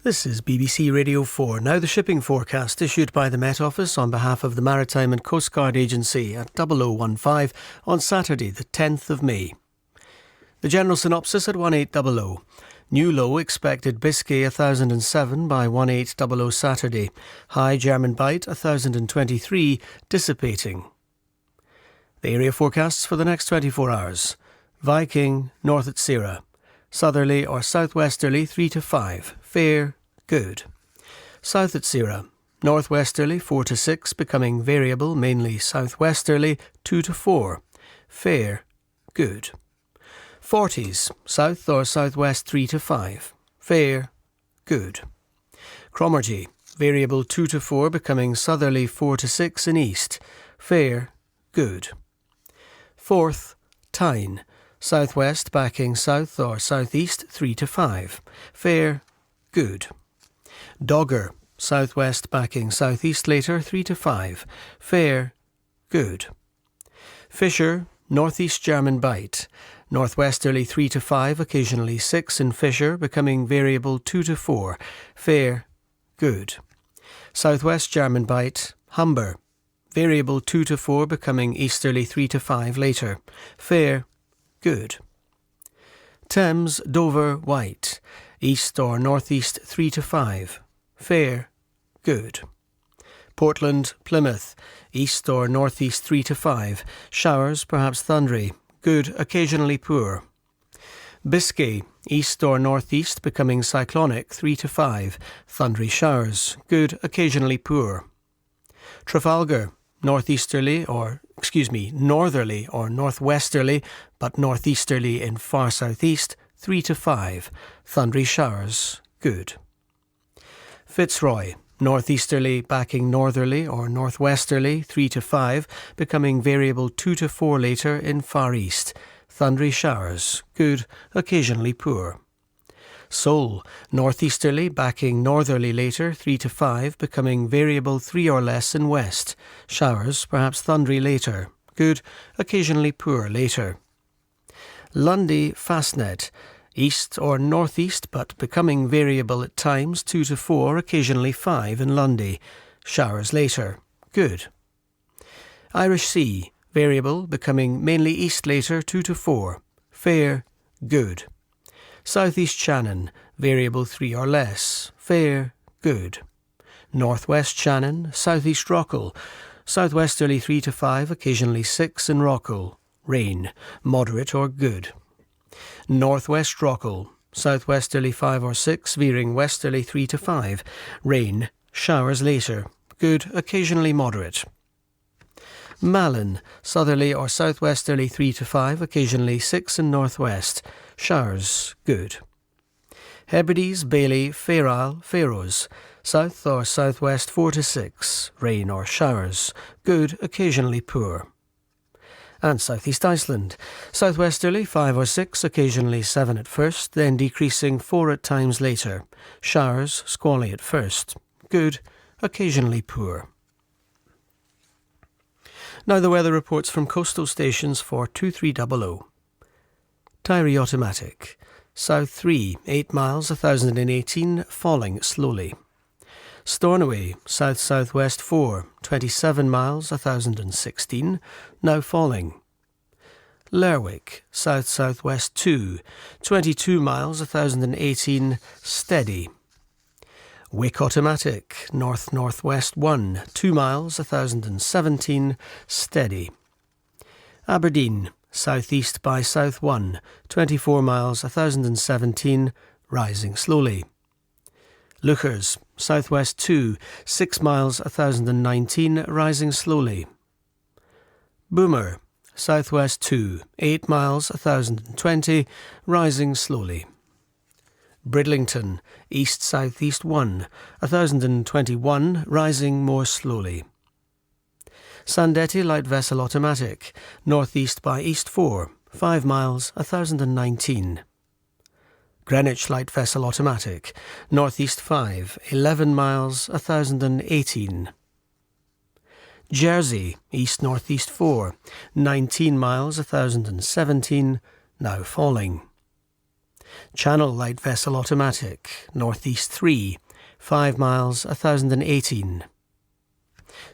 This is BBC Radio 4. Now the shipping forecast issued by the Met Office on behalf of the Maritime and Coast Guard Agency at 0015 on Saturday the 10th of May. The general synopsis at 1800. New low expected Biscay 1007 by 1800 Saturday. High German Bight 1023 dissipating. The area forecasts for the next 24 hours. Viking, north at Sierra. Southerly or southwesterly 3 to 5. Fair, good. South at Sierra. Northwesterly 4 to 6, becoming variable, mainly southwesterly 2 to 4. Fair, good. 40s. South or southwest 3 to 5. Fair, good. Cromarty. Variable 2 to 4, becoming southerly 4 to 6 in east. Fair, good. 4th. Tyne. Southwest backing south or southeast 3 to 5. Fair, good. Dogger. Southwest backing southeast later 3 to 5. Fair, good. Fisher. Northeast German Bight. Northwesterly 3 to 5, occasionally 6 in Fisher, becoming variable 2 to 4. Fair, good. Southwest German Bight. Humber. Variable 2 to 4, becoming easterly 3 to 5 later. Fair, good. Thames, Dover, White. East or northeast 3 to 5. Fair, good. Portland, Plymouth. East or northeast 3 to 5. Showers, perhaps thundery. Good, occasionally poor. Biscay. East or northeast, becoming cyclonic 3 to 5. Thundery showers. Good, occasionally poor. Trafalgar. Northerly or northwesterly, but northeasterly in far southeast, 3 to 5. Thundery showers, good. Fitzroy. Northeasterly backing northerly or northwesterly, 3 to 5, becoming variable 2 to 4 later in far east. Thundery showers, good, occasionally poor. Seoul. Northeasterly backing northerly later, 3 to 5, becoming variable 3 or less in west. Showers, perhaps thundery later. Good, occasionally poor later. Lundy, Fastnet. East or northeast, but becoming variable at times 2 to 4, occasionally 5 in Lundy. Showers later. Good. Irish Sea. Variable, becoming mainly east later 2 to 4. Fair, good. Southeast Shannon, variable 3 or less. Fair, good. Northwest Shannon, southeast Rockall. Southwesterly 3 to 5, occasionally 6 in Rockall. Rain, moderate or good. Northwest Rockall. Southwesterly 5 or 6, veering westerly 3 to 5. Rain, showers later. Good, occasionally moderate. Malin. Southerly or southwesterly 3 to 5, occasionally 6 in northwest. Showers, good. Hebrides, Bailey, Fair Faroes. South or southwest 4 to 6. Rain or showers. Good, occasionally poor. And southeast Iceland. Southwesterly 5 or 6, occasionally 7 at first, then decreasing 4 at times later. Showers, squally at first. Good, occasionally poor. Now the weather reports from coastal stations for 2300. Tyree Automatic. South 3, 8 miles, 1018, falling slowly. Stornoway, south-southwest 4, 27 miles, 1016, now falling. Lerwick, south-southwest 2, 22 miles, 1018, steady. Wick Automatic, north-northwest 1, 2 miles, 1017, steady. Aberdeen, southeast by south 1, 24 miles, 1017, rising slowly. Leuchars, southwest 2, 6 miles, 1019, rising slowly. Boomer, southwest 2, 8 miles, 1020, rising slowly. Bridlington, east-southeast 1, 1021, rising more slowly. Sandetti light vessel automatic, northeast by east 4, 5 miles, 1019. Greenwich light vessel automatic, northeast 5, 11 miles, 1018. Jersey, east-northeast 4, 19 miles, 1017, now falling. Channel light vessel automatic, northeast 3, 5 miles 1018.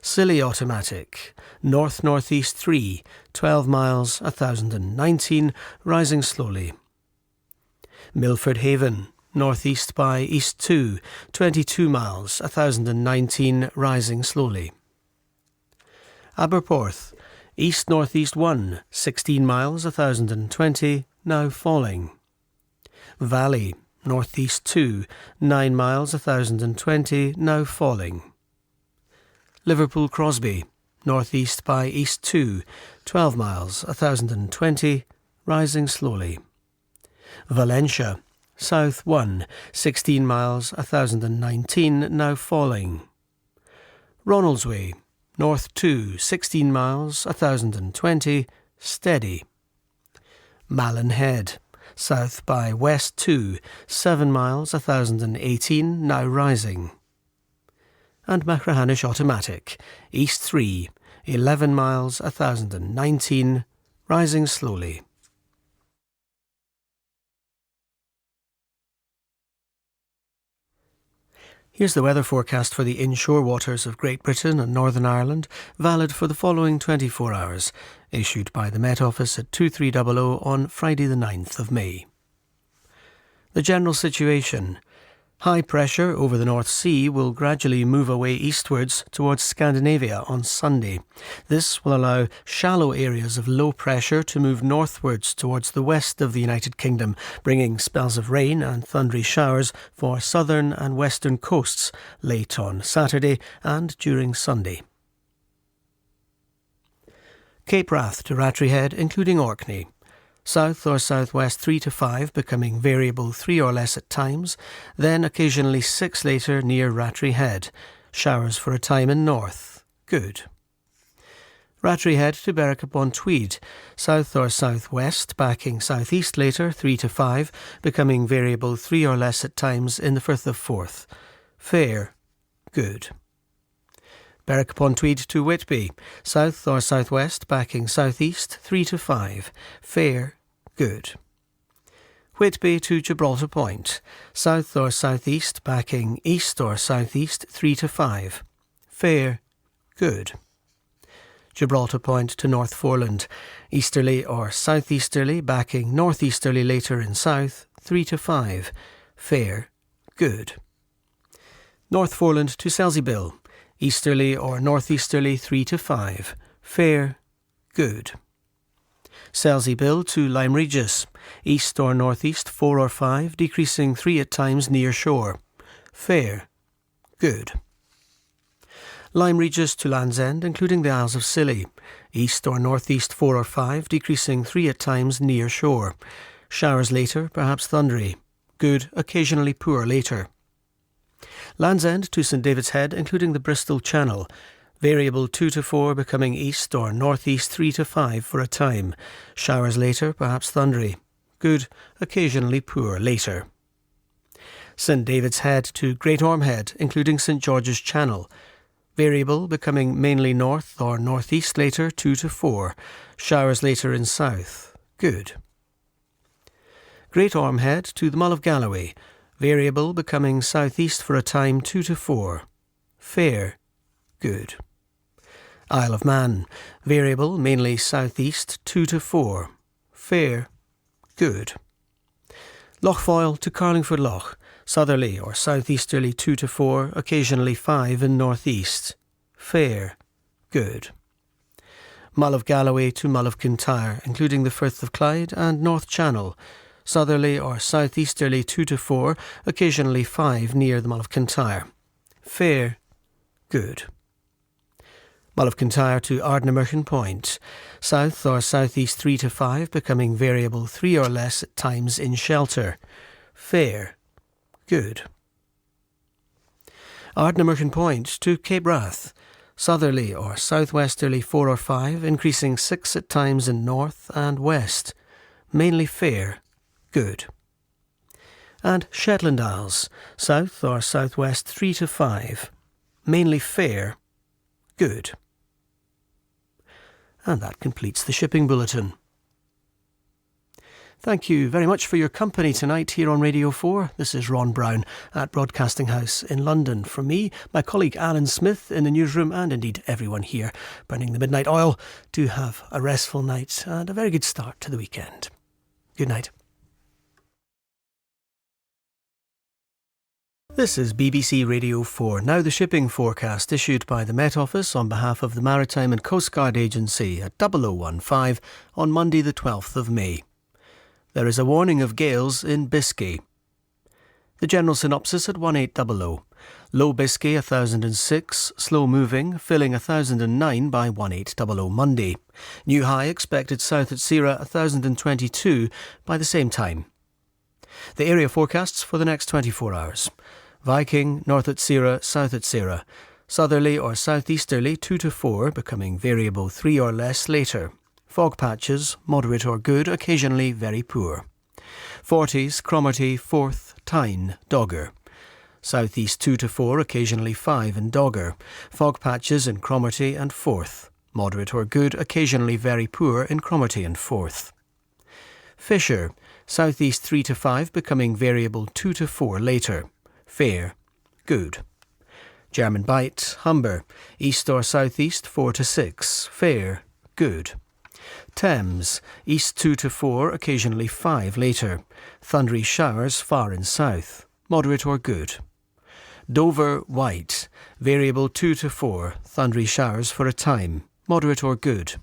Scilly automatic, north-northeast 3, 12 miles 1019, rising slowly. Milford Haven, northeast by east 2, 22 miles 1019, rising slowly. Aberporth, east-northeast 1, 16 miles 1020, now falling. Valley, northeast 2, 9 miles 1020, now falling. Liverpool Crosby, northeast by east 2, 12 miles 1020, rising slowly. Valencia, south 1, 16 miles 1019, now falling. Ronaldsway, north 2, 16 miles 1020, steady. Malin Head, south by west 2, 7 miles 1018, now rising. And Machrihanish automatic, east 3, 11 miles 1019, rising slowly. Here's the weather forecast for the inshore waters of Great Britain and Northern Ireland, valid for the following 24 hours, issued by the Met Office at 2300 on Friday the 9th of May. The general situation. High pressure over the North Sea will gradually move away eastwards towards Scandinavia on Sunday. This will allow shallow areas of low pressure to move northwards towards the west of the United Kingdom, bringing spells of rain and thundery showers for southern and western coasts late on Saturday and during Sunday. Cape Wrath to Rattray Head, including Orkney. South or southwest 3 to 5, becoming variable 3 or less at times, then occasionally 6 later near Rattray Head. Showers for a time in north. Good. Rattray Head to Berwick upon Tweed. South or southwest, backing southeast later 3 to 5, becoming variable 3 or less at times in the Firth of Forth. Fair. Good. Berwick upon Tweed to Whitby. South or southwest, backing southeast 3 to 5. Fair. Good. Whitby to Gibraltar Point. South or southeast, backing east or southeast 3 to 5. Fair. Good. Gibraltar Point to North Foreland. Easterly or southeasterly, backing northeasterly later in south 3 to 5. Fair. Good. North Foreland to Selseybill. Easterly or northeasterly 3 to 5. Fair. Good. Selseybill to Lyme Regis. East or northeast 4 or 5, decreasing 3 at times near shore. Fair. Good. Lyme Regis to Land's End, including the Isles of Scilly. East or northeast 4 or 5, decreasing 3 at times near shore. Showers later, perhaps thundery. Good, occasionally poor later. Land's End to St David's Head, including the Bristol Channel. Variable 2 to 4, becoming east or northeast 3 to 5 for a time. Showers later, perhaps thundery. Good, occasionally poor later. St David's Head to Great Orme Head, including St George's Channel. Variable, becoming mainly north or northeast later 2 to 4. Showers later in south. Good. Great Orme Head to the Mull of Galloway. Variable, becoming southeast for a time 2 to 4. Fair. Good. Isle of Man. Variable, mainly southeast 2 to 4. Fair. Good. Lochfoyle to Carlingford Loch. Southerly or southeasterly 2 to 4, occasionally 5 in northeast. Fair. Good. Mull of Galloway to Mull of Kintyre, including the Firth of Clyde and North Channel. Southerly or southeasterly 2 to 4, occasionally 5 near the Mull of Kintyre. Fair. Good. Mull of Kintyre to Ardnamurchan Point. South or southeast 3 to 5, becoming variable 3 or less at times in shelter. Fair. Good. Ardnamurchan Point to Cape Wrath. Southerly or southwesterly 4 or 5, increasing 6 at times in north and west. Mainly fair. Good. And Shetland Isles. South or southwest 3 to 5. Mainly fair. Good. And that completes the shipping bulletin. Thank you very much for your company tonight here on Radio 4. This is Ron Brown at Broadcasting House in London. From me, my colleague Alan Smith in the newsroom, and indeed everyone here burning the midnight oil, do have a restful night and a very good start to the weekend. Good night. This is BBC Radio 4. Now the shipping forecast issued by the Met Office on behalf of the Maritime and Coast Guard Agency at 0015 on Monday the 12th of May. There is a warning of gales in Biscay. The general synopsis at 1800. Low Biscay 1006, slow moving, filling 1009 by 1800 Monday. New high expected south at Sierra 1022 by the same time. The area forecasts for the next 24 hours. Viking, north at Sierra, south at Sierra. Southerly or southeasterly 2 to 4, becoming variable 3 or less later. Fog patches, moderate or good, occasionally very poor. 40s, Cromarty, Forth, Tyne, Dogger. Southeast 2 to 4, occasionally 5 in Dogger. Fog patches in Cromarty and Forth. Moderate or good, occasionally very poor in Cromarty and Forth. Fisher, southeast 3 to 5, becoming variable 2 to 4 later. Fair, good. German Bight, Humber, east or southeast 4 to 6. Fair, good. Thames, east 2 to 4, occasionally 5 later. Thundery showers far in south. Moderate or good. Dover, White, variable 2 to 4, thundery showers for a time. Moderate or good.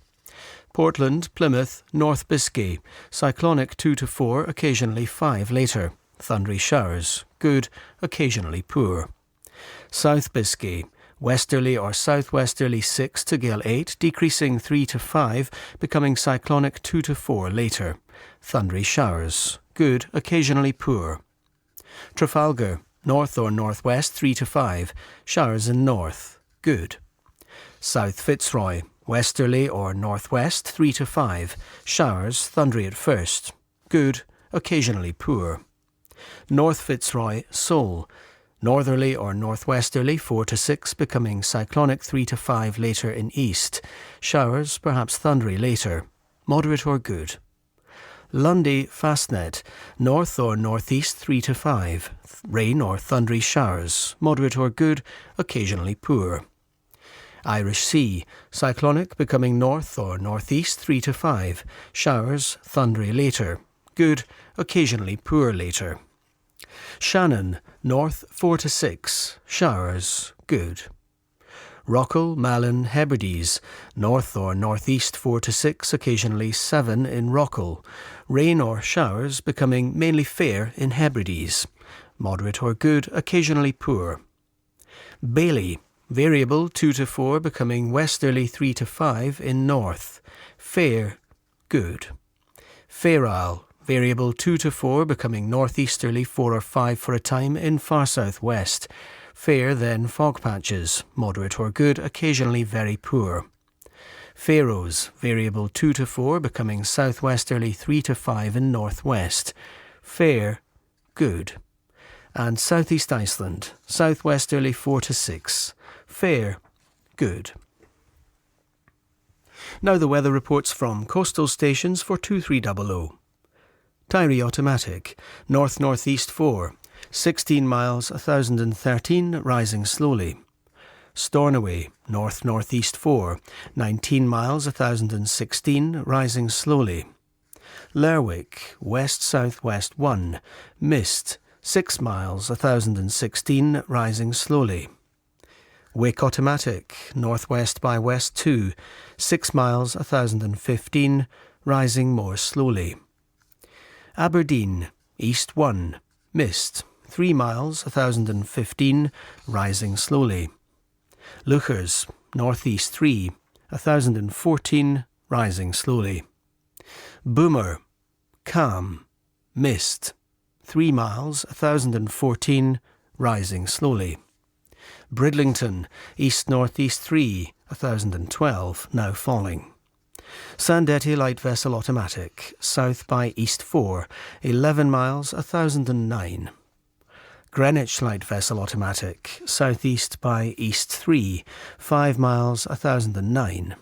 Portland, Plymouth, North Biscay, cyclonic 2 to 4, occasionally 5 later. Thundery showers, good, occasionally poor. South Biscay, westerly or southwesterly 6 to gale 8, decreasing 3 to 5, becoming cyclonic 2 to 4 later. Thundery showers, good, occasionally poor. Trafalgar, north or northwest 3 to 5, showers in north, good. South Fitzroy, westerly or northwest 3 to 5, showers, thundery at first, good, occasionally poor. North Fitzroy, Seoul, northerly or northwesterly 4 to 6, becoming cyclonic 3 to 5 later in east. Showers, perhaps thundery later. Moderate or good. Lundy, Fastnet, north or northeast 3 to 5. Rain or thundery showers. Moderate or good, occasionally poor. Irish Sea, cyclonic, becoming north or northeast 3 to 5. Showers, thundery later. Good, occasionally poor later. Shannon, north 4 to 6, showers, good. Rockall, Malin, Hebrides, north or northeast 4 to 6, occasionally 7 in Rockall. Rain or showers becoming mainly fair in Hebrides. Moderate or good, occasionally poor. Bailey, variable 2 to 4, becoming westerly 3 to 5 in north. Fair, good. Fair Isle, variable 2 to 4, becoming northeasterly 4 or 5 for a time in far southwest. Fair, then fog patches, moderate or good, occasionally very poor. Faroes, variable 2 to 4, becoming southwesterly 3 to 5 in northwest. Fair, good. And Southeast Iceland, southwesterly 4 to 6. Fair, good. Now the weather reports from coastal stations for 2300. Tyree Automatic, north-northeast 4, 16 miles 1013, rising slowly. Stornoway, north-northeast 4, 19 miles 1016, rising slowly. Lerwick, west-southwest 1, mist, 6 miles 1016, rising slowly. Wick Automatic, northwest by west 2, 6 miles 1015, rising more slowly. Aberdeen, east 1, mist, 3 miles 1015, rising slowly. Leuchars, northeast 3, 1014, rising slowly. Boomer, calm, mist, 3 miles 1014, rising slowly. Bridlington, east-northeast 3, 1012, now falling. Sandetti light vessel automatic, south by east 4, 11 miles 1009. Greenwich light vessel automatic, southeast by east 3, 5 miles 1009.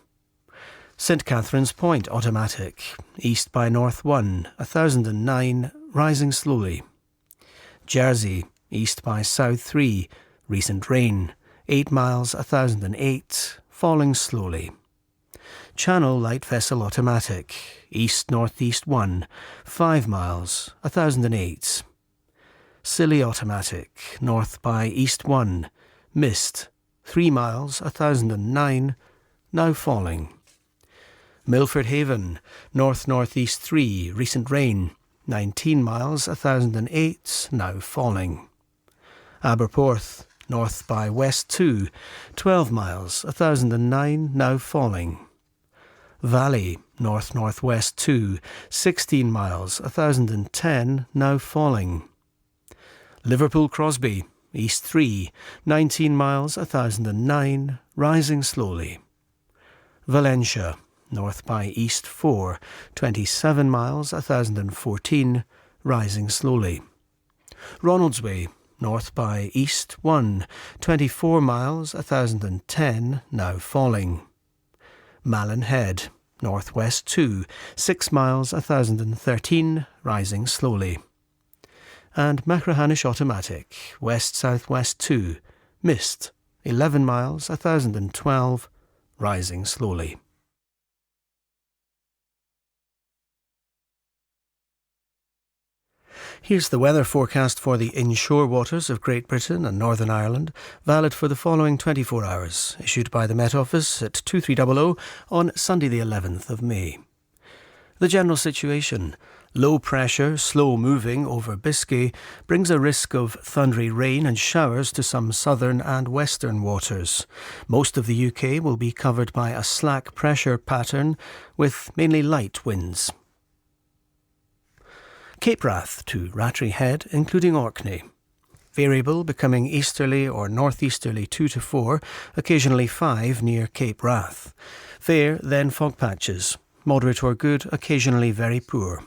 St Catherine's Point automatic, east by north 1, 1009, rising slowly. Jersey, east by south 3, recent rain, 8 miles 1008, falling slowly. Channel light vessel automatic, east-northeast 1, 5 miles 1008. Scilly automatic, north by east 1, mist, 3 miles 1009, now falling. Milford Haven, north-northeast 3, recent rain, 19 miles 1008, now falling. Aberporth, north by west 2, 12 miles 1009, now falling. Valley, north-northwest 2, 16 miles 1010, now falling. Liverpool Crosby, east 3, 19 miles 1009, rising slowly. Valencia, north by east 4, 27 miles 1014, rising slowly. Ronaldsway, north by east 1, 24 miles 1010, now falling. Malin Head, northwest 2, 6 miles 1013, rising slowly. And Machrihanish automatic, west-southwest 2, mist, 11 miles 1012, rising slowly. Here's the weather forecast for the inshore waters of Great Britain and Northern Ireland, valid for the following 24 hours, issued by the Met Office at 2300 on Sunday the 11th of May. The general situation: low pressure, slow moving over Biscay, brings a risk of thundery rain and showers to some southern and western waters. Most of the UK will be covered by a slack pressure pattern with mainly light winds. Cape Wrath to Rattray Head, including Orkney. Variable, becoming easterly or northeasterly 2 to 4, occasionally 5 near Cape Wrath. Fair, then fog patches. Moderate or good, occasionally very poor.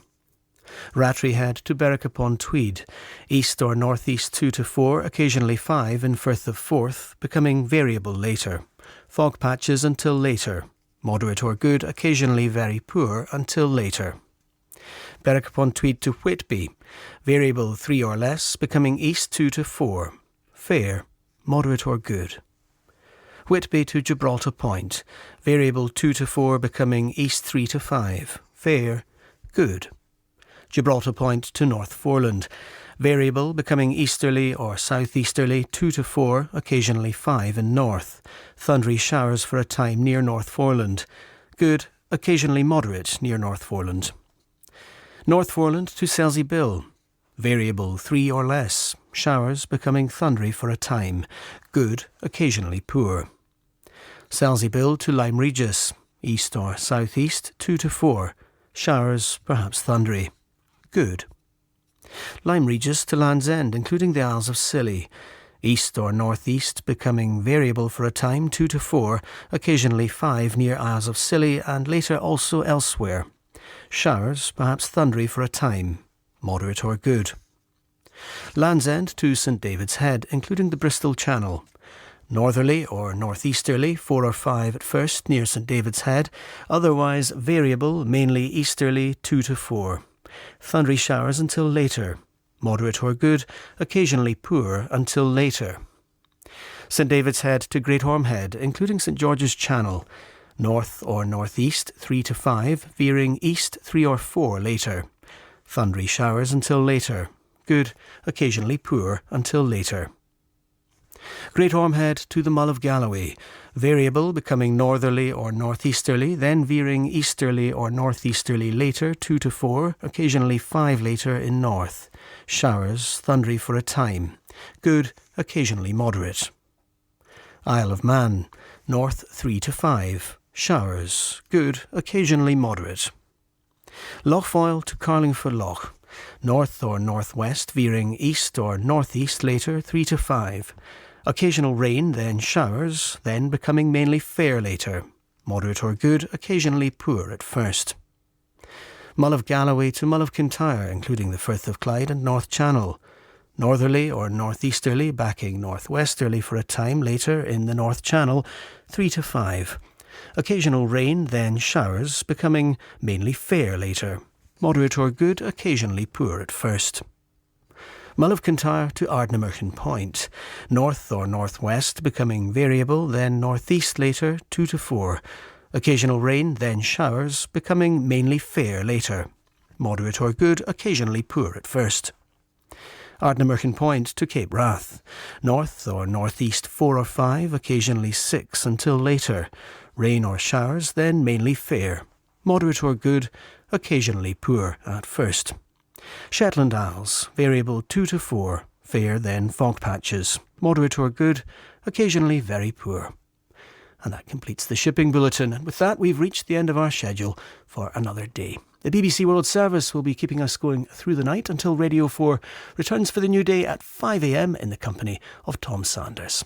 Rattray Head to Berwick upon Tweed. East or northeast 2 to 4, occasionally 5 in Firth of Forth, becoming variable later. Fog patches until later. Moderate or good, occasionally very poor until later. Berwick upon Tweed to Whitby. Variable 3 or less, becoming east 2 to 4. Fair, moderate or good. Whitby to Gibraltar Point. Variable 2 to 4, becoming east 3 to 5. Fair, good. Gibraltar Point to North Foreland. Variable, becoming easterly or southeasterly 2 to 4, occasionally 5 in north. Thundery showers for a time near North Foreland. Good, occasionally moderate near North Foreland. North Foreland to Selsey Bill. Variable 3 or less. Showers becoming thundery for a time. Good, occasionally poor. Selsey Bill to Lyme Regis. East or southeast 2 to 4. Showers perhaps thundery. Good. Lyme Regis to Land's End, including the Isles of Scilly. East or northeast becoming variable for a time 2 to 4. Occasionally 5 near Isles of Scilly and later also elsewhere. Showers, perhaps thundery for a time. Moderate or good. Land's End to St David's Head, including the Bristol Channel. Northerly or northeasterly 4 or 5 at first near St David's Head. Otherwise variable, mainly easterly 2 to 4. Thundery showers until later. Moderate or good, occasionally poor until later. St David's Head to Great Orme Head, including St George's Channel. North or northeast 3 to 5, veering east 3 or 4 later. Thundery showers until later. Good, occasionally poor until later. Great Orme Head to the Mull of Galloway. Variable, becoming northerly or northeasterly, then veering easterly or northeasterly later 2 to 4, occasionally 5 later in north. Showers, thundery for a time. Good, occasionally moderate. Isle of Man. North 3 to 5. Showers, good, occasionally moderate. Lochfoyle to Carlingford Loch. North or northwest, veering east or northeast later 3 to 5. Occasional rain, then showers, then becoming mainly fair later. Moderate or good, occasionally poor at first. Mull of Galloway to Mull of Kintyre, including the Firth of Clyde and North Channel. Northerly or northeasterly, backing northwesterly for a time later in the North Channel, 3 to 5. Occasional rain, then showers, becoming mainly fair later. Moderate or good, occasionally poor at first. Mull of Kintyre to Ardnamurchan Point. North or northwest, becoming variable, then northeast later, 2 to 4. Occasional rain, then showers, becoming mainly fair later. Moderate or good, occasionally poor at first. Ardnamurchan Point to Cape Wrath. North or northeast 4 or 5, occasionally 6 until later. Rain or showers, then mainly fair. Moderate or good, occasionally poor at first. Shetland Isles, variable 2 to 4, fair then fog patches. Moderate or good, occasionally very poor. And that completes the shipping bulletin. And with that, we've reached the end of our schedule for another day. The BBC World Service will be keeping us going through the night until Radio 4 returns for the new day at 5 a.m. in the company of Tom Sanders.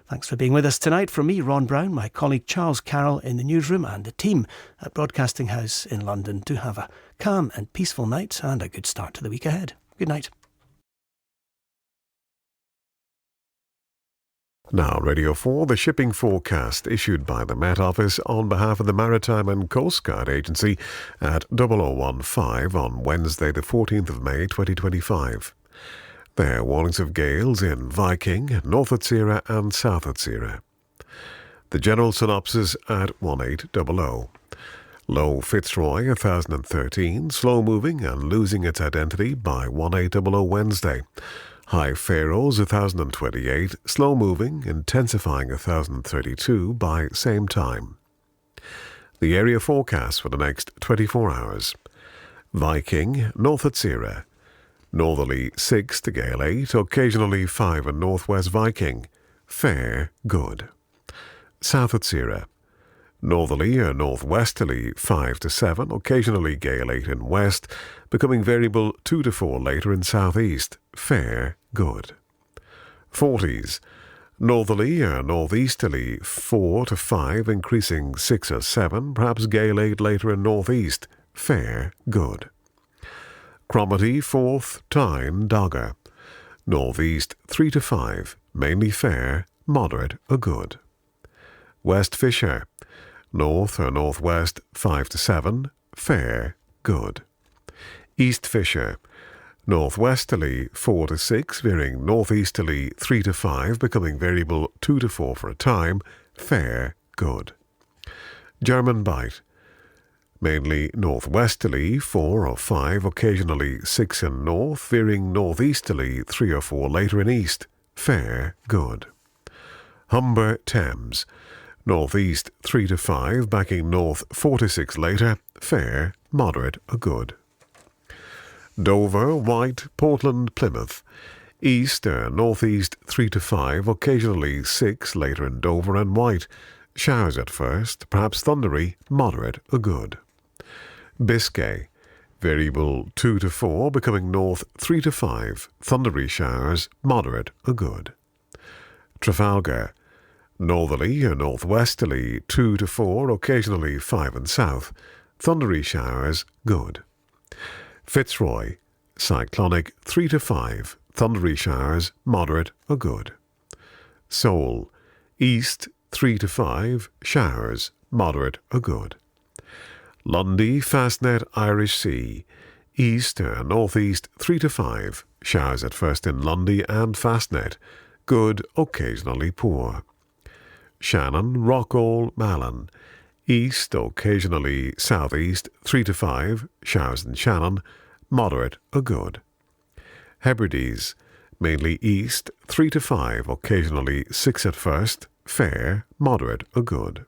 Thanks for being with us tonight. From me, Ron Brown, my colleague Charles Carroll in the newsroom, and the team at Broadcasting House in London. Do have a calm and peaceful night and a good start to the week ahead. Good night. Now, Radio 4, the shipping forecast issued by the Met Office on behalf of the Maritime and Coast Guard Agency at 0015 on Wednesday the 14th of May 2025. There are warnings of gales in Viking, North Atsira and South Atsira. The general synopsis at 1800. Low Fitzroy 1013, slow moving and losing its identity by 1800 Wednesday. High Faroes 1028, slow moving, intensifying 1032 by same time. The area forecast for the next 24 hours. Viking, North Atsira. Northerly 6 to gale 8, occasionally 5 in northwest Viking. Fair, good. South Atsira. Northerly or northwesterly 5 to 7, occasionally gale 8 in west, becoming variable 2 to 4 later in southeast. Fair, good. Forties. Northerly or northeasterly 4 to 5, increasing 6 or 7, perhaps gale 8 later in northeast. Fair, good. Cromarty 4th, Tyne, Dogger. Northeast 3 to 5, mainly fair, moderate or good. West Fisher. North or northwest 5 to 7, fair, good. East Fisher. Northwesterly 4 to 6, veering northeasterly 3 to 5, becoming variable 2 to 4 for a time, fair, good. German Bight. Mainly northwesterly 4 or 5, occasionally 6 in north, veering northeasterly 3 or 4 later in east, fair, good. Humber Thames. Northeast 3 to 5, backing north 4 to 6 later, fair, moderate or good. Dover, White, Portland, Plymouth. East or northeast 3 to 5, occasionally 6 later in Dover and White. Showers at first, perhaps thundery, moderate or good. Biscay. Variable 2 to 4, becoming north 3 to 5, thundery showers, moderate or good. Trafalgar. Northerly or northwesterly 2 to 4, occasionally 5 in south, thundery showers, good. Fitzroy. Cyclonic 3 to 5, thundery showers, moderate or good. Seoul. East 3 to 5, showers, moderate or good. Lundy, Fastnet, Irish Sea. East or northeast 3 to 5, showers at first in Lundy and Fastnet, good, occasionally poor. Shannon, Rockall, Malin. East, occasionally southeast 3 to 5, showers in Shannon, moderate or good. Hebrides, mainly east 3 to 5, occasionally 6 at first, fair, moderate or good.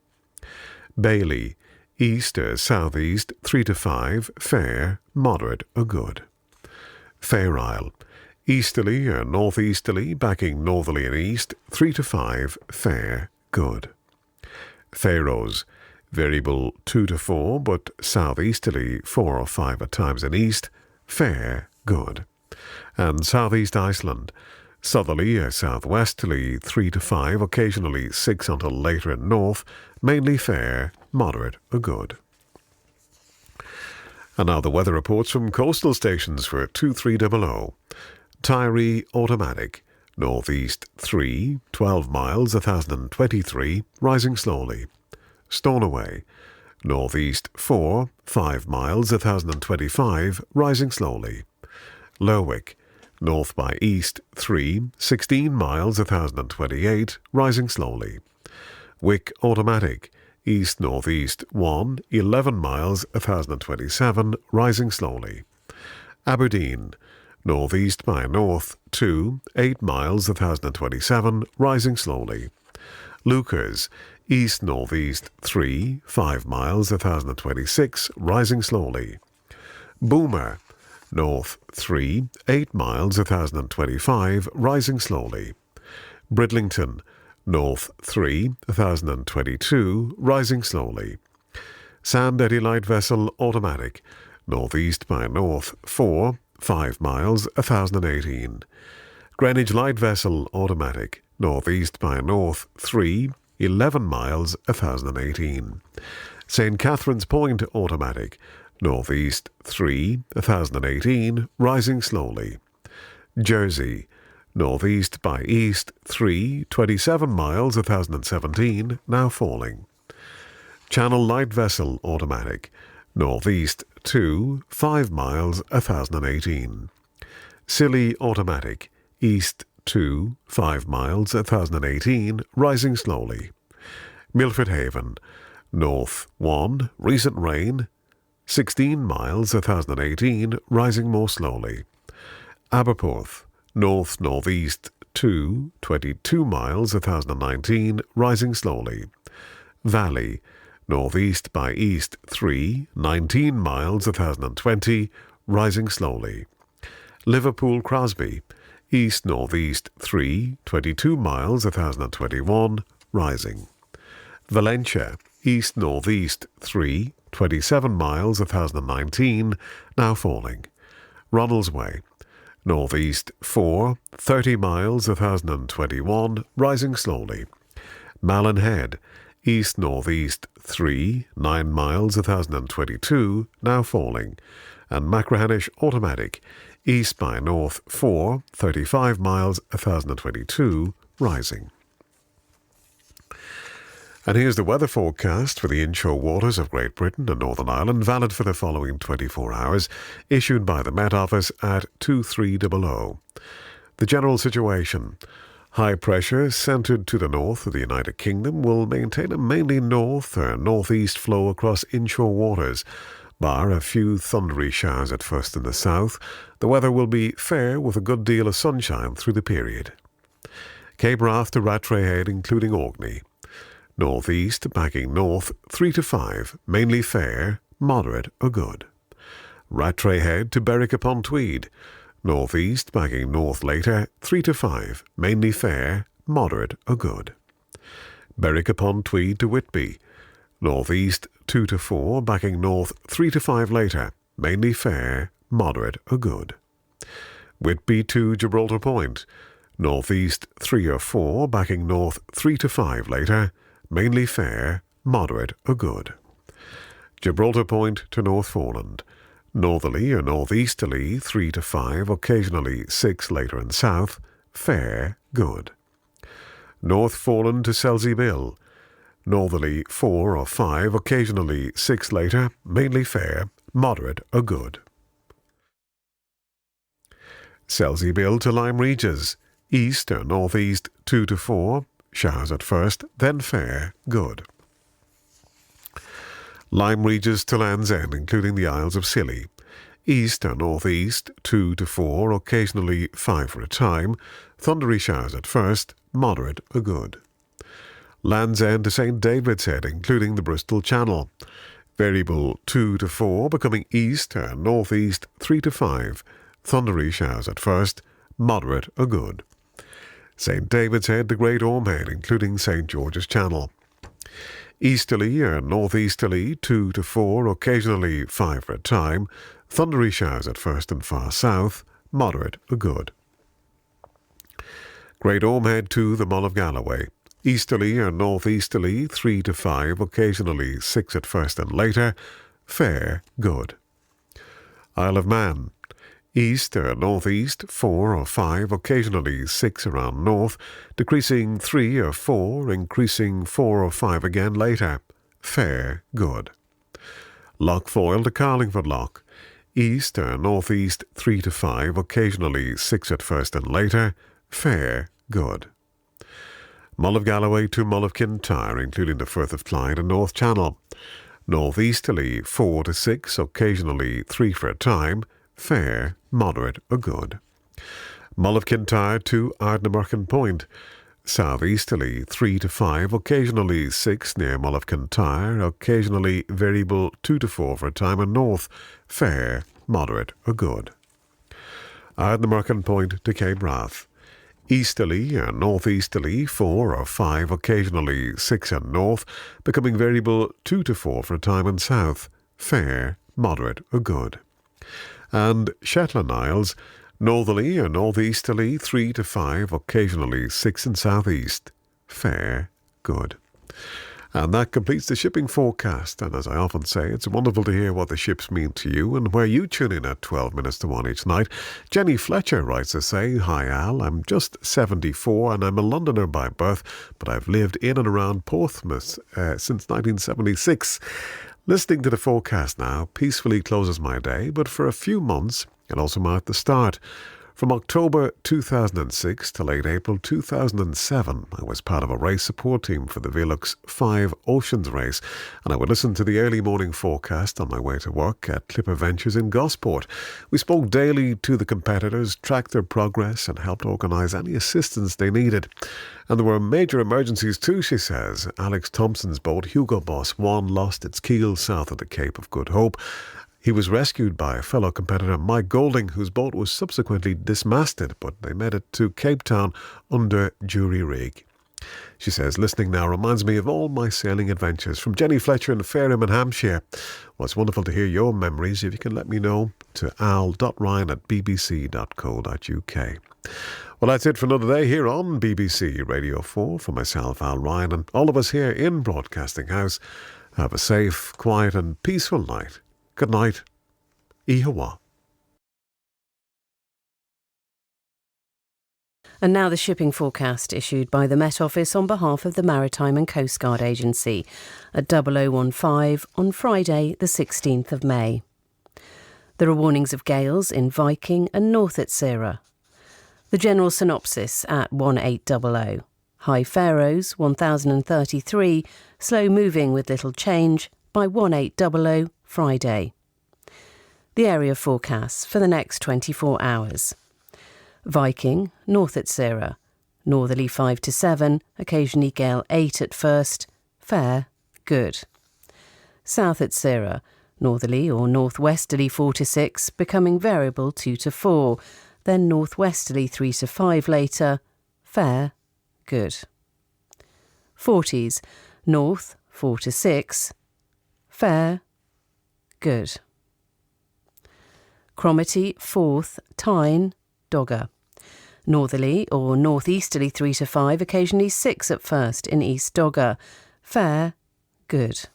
Bailey, east or southeast 3 to 5, fair, moderate or good. Fair Isle, easterly or northeasterly, backing northerly and east 3 to 5, fair, good. Faroes, variable 2 to 4, but southeasterly 4 or 5 at times in east, fair, good. And Southeast Iceland, southerly or southwesterly 3 to 5, occasionally 6 until later in north, mainly fair, moderate or good. And now the weather reports from coastal stations for 2300. Tyree Automatic, northeast 3, 12 miles, 1023, rising slowly. Stornoway. Northeast 4, 5 miles 1025, rising slowly. Lerwick. North by east 3, 16 miles 1028, rising slowly. Wick Automatic. East-northeast 1, 11 miles 1027, rising slowly. Aberdeen. Northeast by north 2, 8 miles 1027, rising slowly. Lukers. East-northeast 3, 5 miles 1026, rising slowly. Boomer. North 3, 8 miles 1025, rising slowly. Bridlington. North 3, 1022, rising slowly. Sand Eddy Light Vessel Automatic. Northeast by north 4, 5 miles 1018. Greenwich Light Vessel Automatic. Northeast by north 3, 11 miles 1018. St. Catherine's Point Automatic. Northeast 3, 1018, rising slowly. Jersey. Northeast by east 3, 27 miles 1017, now falling. Channel Light Vessel Automatic. Northeast 2, 5 miles 1018. Scilly Automatic. East 2, 5 miles 1018, rising slowly. Milford Haven. North 1, recent rain 16 miles 1018, rising more slowly. Aberporth. North-northeast 2, 22 miles 1019, rising slowly. Valley. Northeast by east 3, 19 miles 1020, rising slowly. Liverpool Crosby. East-northeast 3, 22 miles 1021, rising. Valentia. East-northeast 3, 27 miles 1019, now falling. Ronaldsway. Northeast 4, 30 miles 1021, rising slowly. Malin Head. East-northeast 3, 9 miles 1022, now falling. And Machrihanish Automatic. East by north 4, 35 miles 1022, rising. And here's the weather forecast for the inshore waters of Great Britain and Northern Ireland, valid for the following 24 hours, issued by the Met Office at 2300. The general situation. High pressure centred to the north of the United Kingdom will maintain a mainly north or northeast flow across inshore waters. Bar a few thundery showers at first in the south, the weather will be fair with a good deal of sunshine through the period. Cape Wrath to Rattray Head, including Orkney. Northeast backing north 3 to 5, mainly fair, moderate or good. Rattray Head to Berwick upon Tweed. Northeast backing north later 3 to 5, mainly fair, moderate or good. Berwick upon Tweed to Whitby. Northeast 2 to 4, backing north 3 to 5 later, mainly fair, moderate or good. Whitby to Gibraltar Point. Northeast 3 or 4, backing north 3 to 5 later, mainly fair, moderate or good. Gibraltar Point to North Foreland. Northerly or northeasterly 3 to 5, occasionally 6 later and south, fair, good. North Foreland to Selsey Bill. Northerly 4 or 5, occasionally 6 later, mainly fair, moderate or good. Selsey Bill to Lyme Regis. East or northeast 2 to 4, showers at first, then fair, good. Lyme Regis to Land's End, including the Isles of Scilly. East or northeast 2 to 4, occasionally 5 for a time, thundery showers at first, moderate or good. Land's End to St. David's Head, including the Bristol Channel. Variable 2 to 4, becoming east or northeast 3 to 5, thundery showers at first, moderate or good. St. David's Head to Great Ormhead, including St. George's Channel. Easterly or northeasterly 2 to 4, occasionally 5 for a time, thundery showers at first and far south, moderate or good. Great Ormhead to the Mull of Galloway. Easterly or northeasterly 3 to 5, occasionally 6 at first and later, fair, good. Isle of Man. East or northeast 4 or 5, occasionally 6 around north, decreasing 3 or 4, increasing 4 or 5 again later, fair, good. Lochfoyle to Carlingford Loch, east or northeast 3 to 5, occasionally 6 at first and later, fair, good. Mull of Galloway to Mull of Kintyre, including the Firth of Clyde and North Channel. Northeasterly 4 to 6, occasionally 3 for a time, fair, moderate or good. Mull of Kintyre to Ardnamurchan Point. Southeasterly 3 to 5, occasionally 6 near Mull of Kintyre, occasionally variable 2 to 4 for a time, and north, fair, moderate or good. Ardnamurchan Point to Cape Wrath. Easterly or northeasterly 4 or 5, occasionally 6 and north, becoming variable 2 to 4 for a time, and south, fair, moderate or good. And Shetland Isles, northerly or northeasterly 3 to 5, occasionally 6 in southeast, fair, good. And that completes the shipping forecast. And as I often say, it's wonderful to hear what the ships mean to you and where you tune in at 12 minutes to 1 each night. Jenny Fletcher writes to say, "Hi Al, I'm just 74 and I'm a Londoner by birth, but I've lived in and around Portsmouth since 1976. Listening to the forecast now peacefully closes my day, but for a few months it also marked the start. From October 2006 to late April 2007, I was part of a race support team for the Velux 5 Oceans race, and I would listen to the early morning forecast on my way to work at Clipper Ventures in Gosport. We spoke daily to the competitors, tracked their progress, and helped organise any assistance they needed. And there were major emergencies too, she says. Alex Thompson's boat, Hugo Boss 1, lost its keel south of the Cape of Good Hope. He was rescued by a fellow competitor, Mike Golding, whose boat was subsequently dismasted, but they made it to Cape Town under jury rig. She says, listening now reminds me of all my sailing adventures from Jenny Fletcher in Fareham in Hampshire. Well, it's wonderful to hear your memories. If you can let me know to al.ryan@bbc.co.uk. Well, that's it for another day here on BBC Radio 4. For myself, Al Ryan, and all of us here in Broadcasting House, have a safe, quiet and peaceful night. Good night. Ihawa. And now the shipping forecast issued by the Met Office on behalf of the Maritime and Coast Guard Agency at 0015 on Friday the 16th of May. There are warnings of gales in Viking and North at Sarah. The general synopsis at 1800. High Faroes 1033, slow moving with little change by 1800 Friday. The area forecasts for the next 24 hours. Viking, north at Sarah, northerly 5 to 7, occasionally gale 8 at first, fair, good. South at Sarah, northerly or northwesterly 4 to 6, becoming variable 2 to 4, then northwesterly 3 to 5 later, fair, good. Forties, north 4 to 6, fair, good. Cromarty, 4th, Tyne, Dogger. Northerly or northeasterly 3 to 5, occasionally 6 at first in East Dogger. Fair, good.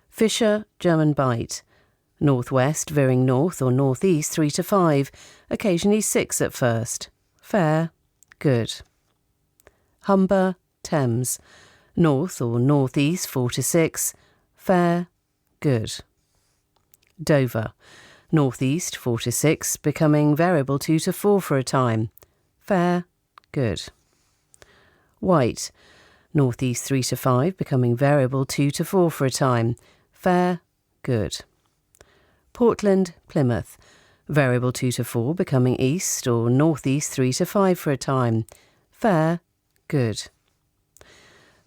Fisher, German Bight. Northwest, veering north or northeast 3 to 5, occasionally 6 at first. Fair, good. Humber, Thames. North or northeast 4 to 6, fair, good. Dover, northeast 4 to 6, becoming variable 2 to 4 for a time, fair, good. White, northeast 3 to 5, becoming variable 2 to 4 for a time, fair, good. Portland, Plymouth, variable 2 to 4, becoming east or northeast 3 to 5 for a time, fair, good.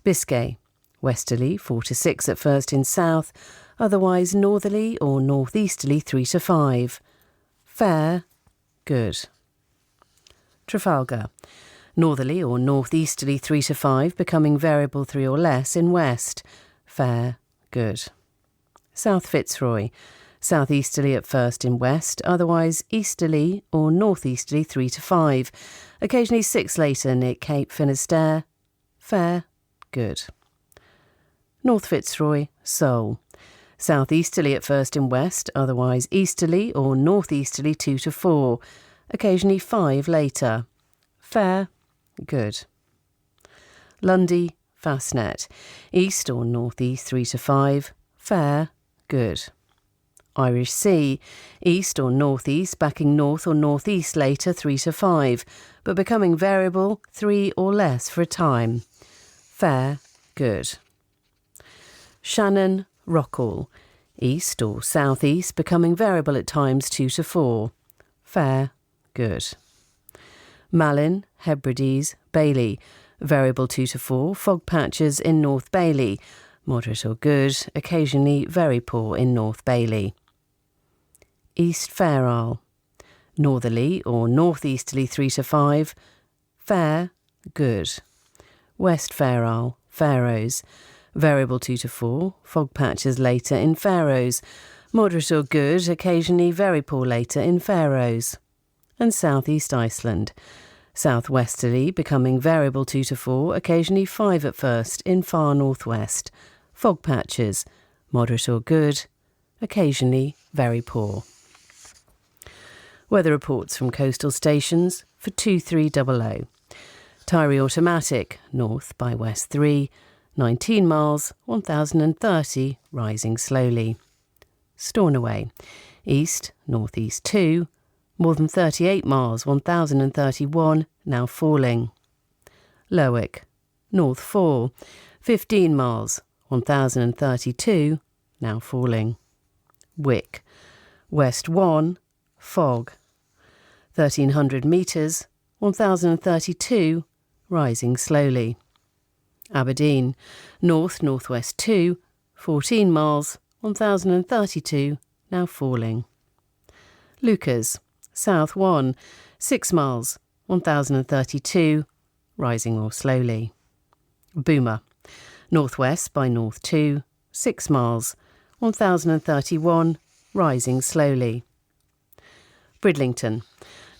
Biscay, westerly 4 to 6 at first in south, otherwise northerly or northeasterly 3 to 5. Fair, good. Trafalgar, northerly or northeasterly 3 to 5, becoming variable 3 or less in west. Fair, good. South Fitzroy, southeasterly at first in west, otherwise easterly or northeasterly 3 to 5, occasionally 6 later near Cape Finisterre. Fair, good. North Fitzroy, Seoul, southeasterly at first in west, otherwise easterly or northeasterly 2 to 4, occasionally 5 later. Fair, good. Lundy, Fastnet. East or northeast 3 to 5, fair, good. Irish Sea. East or northeast, backing north or northeast later 3 to 5, but becoming variable 3 or less for a time. Fair, good. Shannon, Rockall. East or southeast, becoming variable at times 2 to 4. Fair, good. Malin, Hebrides, Bailey. Variable 2 to 4, fog patches in North Bailey. Moderate or good, occasionally very poor in North Bailey. East Fair Isle. Northerly or northeasterly 3 to 5. Fair, good. West Fair Isle, Faroes. Variable 2 to 4, fog patches later in Faroes. Moderate or good, occasionally very poor later in Faroes. And Southeast Iceland. Southwesterly, becoming variable 2 to 4, occasionally 5 at first in far northwest. Fog patches, moderate or good, occasionally very poor. Weather reports from coastal stations for 2300. Tyree Automatic, north by west 3, 19 miles, 1030, rising slowly. Stornoway, east, northeast 2, more than 38 miles, 1031, now falling. Lerwick, north 4, 15 miles, 1032, now falling. Wick, west 1, fog, 1300 metres, 1032, rising slowly. Aberdeen, north-northwest 2, 14 miles, 1032, now falling. Lucas, south 1, 6 miles, 1032, rising more slowly. Boomer, northwest by north 2, 6 miles, 1031, rising slowly. Bridlington,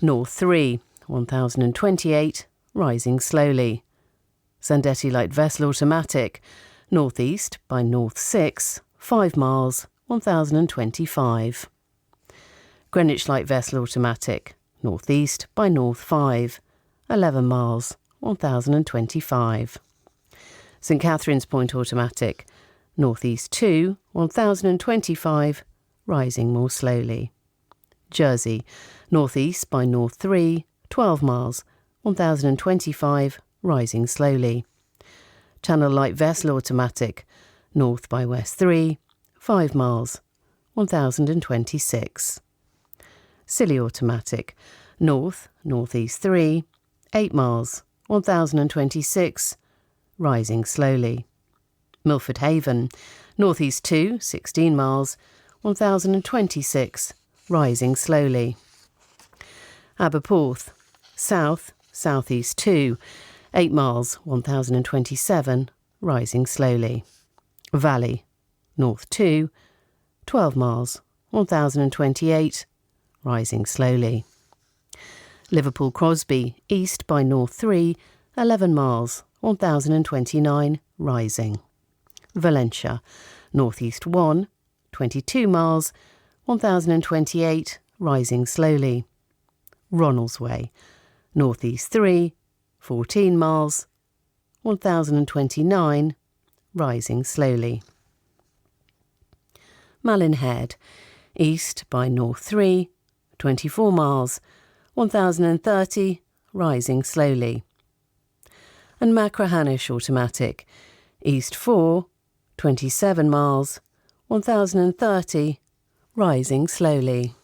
north 3, 1028, rising slowly. Sandetti Light Vessel Automatic, northeast by north 6, 5 miles, 1025. Greenwich Light Vessel Automatic, northeast by north 5, 11 miles, 1025. St Catherine's Point Automatic, northeast 2, 1025, rising more slowly. Jersey, northeast by north 3, 12 miles, 1025, rising slowly. Channel Light Vessel Automatic, north by west 3, 5 miles, 1026. Scilly Automatic, north, northeast 3, 8 miles, 1026, rising slowly. Milford Haven, northeast 2, 16 miles, 1026, rising slowly. Aberporth, south, southeast 2, 8 miles, 1027, rising slowly. Valley, north 2, 12 miles, 1028, rising slowly. Liverpool Crosby, east by north 3, 11 miles, 1029, rising. Valentia, northeast 1, 22 miles, 1028, rising slowly. Ronaldsway, northeast 3, 14 miles, 1029, rising slowly. Malin Head, east by north 3, 24 miles, 1030, rising slowly. And Machrihanish Automatic, east 4, 27 miles, 1030, rising slowly.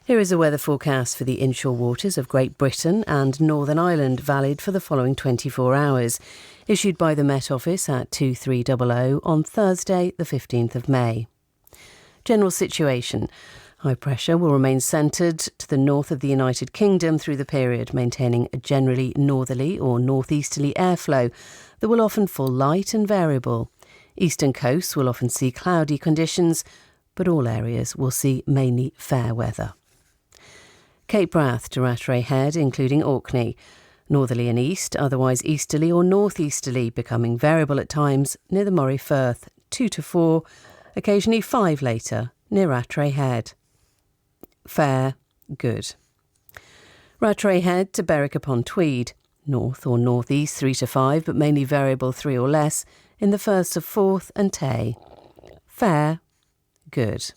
Here is a weather forecast for the inshore waters of Great Britain and Northern Ireland, valid for the following 24 hours, issued by the Met Office at 2300 on Thursday the 15th of May. General situation. High pressure will remain centred to the north of the United Kingdom through the period, maintaining a generally northerly or northeasterly airflow that will often fall light and variable. Eastern coasts will often see cloudy conditions, but all areas will see mainly fair weather. Cape Wrath to Rattray Head, including Orkney. Northerly and east, otherwise easterly or northeasterly, becoming variable at times near the Moray Firth, 2 to 4, occasionally 5 later, near Rattray Head. Fair, good. Rattray Head to Berwick upon Tweed, north or northeast 3 to 5, but mainly variable 3 or less in the first of Forth and Tay. Fair, good.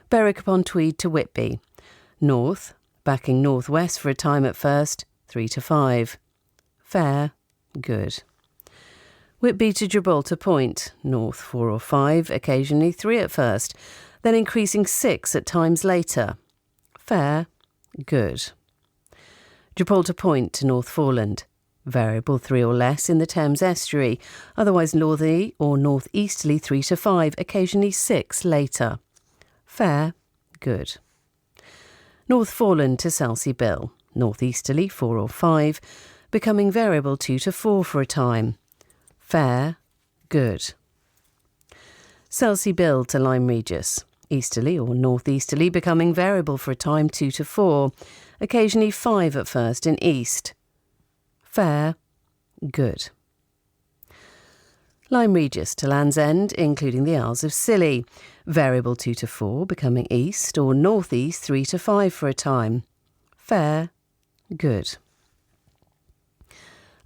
Berwick-upon-Tweed to Whitby. North, backing northwest for a time at first, 3 to 5. Fair, good. Whitby to Gibraltar Point. North 4 or 5, occasionally 3 at first, then increasing 6 at times later. Fair, good. Gibraltar Point to North Foreland. Variable 3 or less in the Thames estuary, otherwise northerly or northeasterly 3 to 5, occasionally 6 later. Fair, good. North Foreland to Selsey Bill. Northeasterly 4 or 5, becoming variable 2 to 4 for a time. Fair, good. Selsey Bill to Lyme Regis. Easterly or northeasterly, becoming variable for a time 2 to 4, occasionally 5 at first in east. Fair, good. Lyme Regis to Land's End, including the Isles of Scilly. Variable 2 to 4, becoming east or northeast 3 to 5 for a time. Fair, good.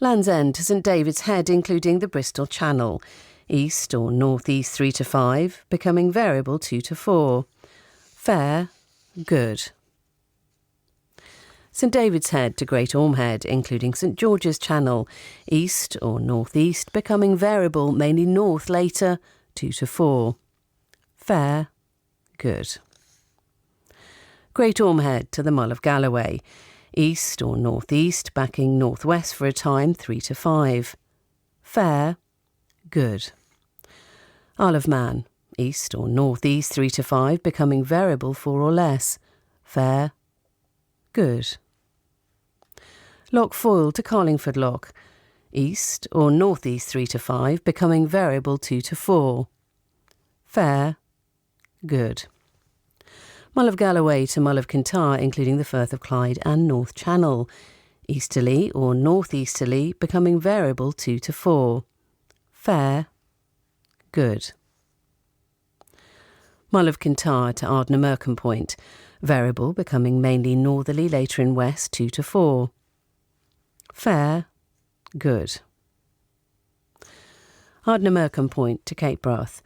Land's End to St David's Head, including the Bristol Channel. East or northeast 3 to 5, becoming variable 2 to 4. Fair, good. St David's Head to Great Ormhead, including St George's Channel. East or northeast, becoming variable, mainly north later, 2 to 4. Fair, good. Great Ormhead to the Mull of Galloway. East or northeast, backing northwest for a time, 3 to 5. Fair, good. Isle of Man. East or northeast, 3 to 5, becoming variable 4 or less. Fair, good. Loch Foyle to Carlingford Loch. East or northeast 3 to 5, becoming variable 2 to 4. Fair, good. Mull of Galloway to Mull of Kintyre, including the Firth of Clyde and North Channel. Easterly or northeasterly, becoming variable 2 to 4. Fair, good. Mull of Kintyre to Ardnah Merkham Point. Variable, becoming mainly northerly later in west 2 to 4. Fair, good. Ardnah Merkham Point to Cape Broth.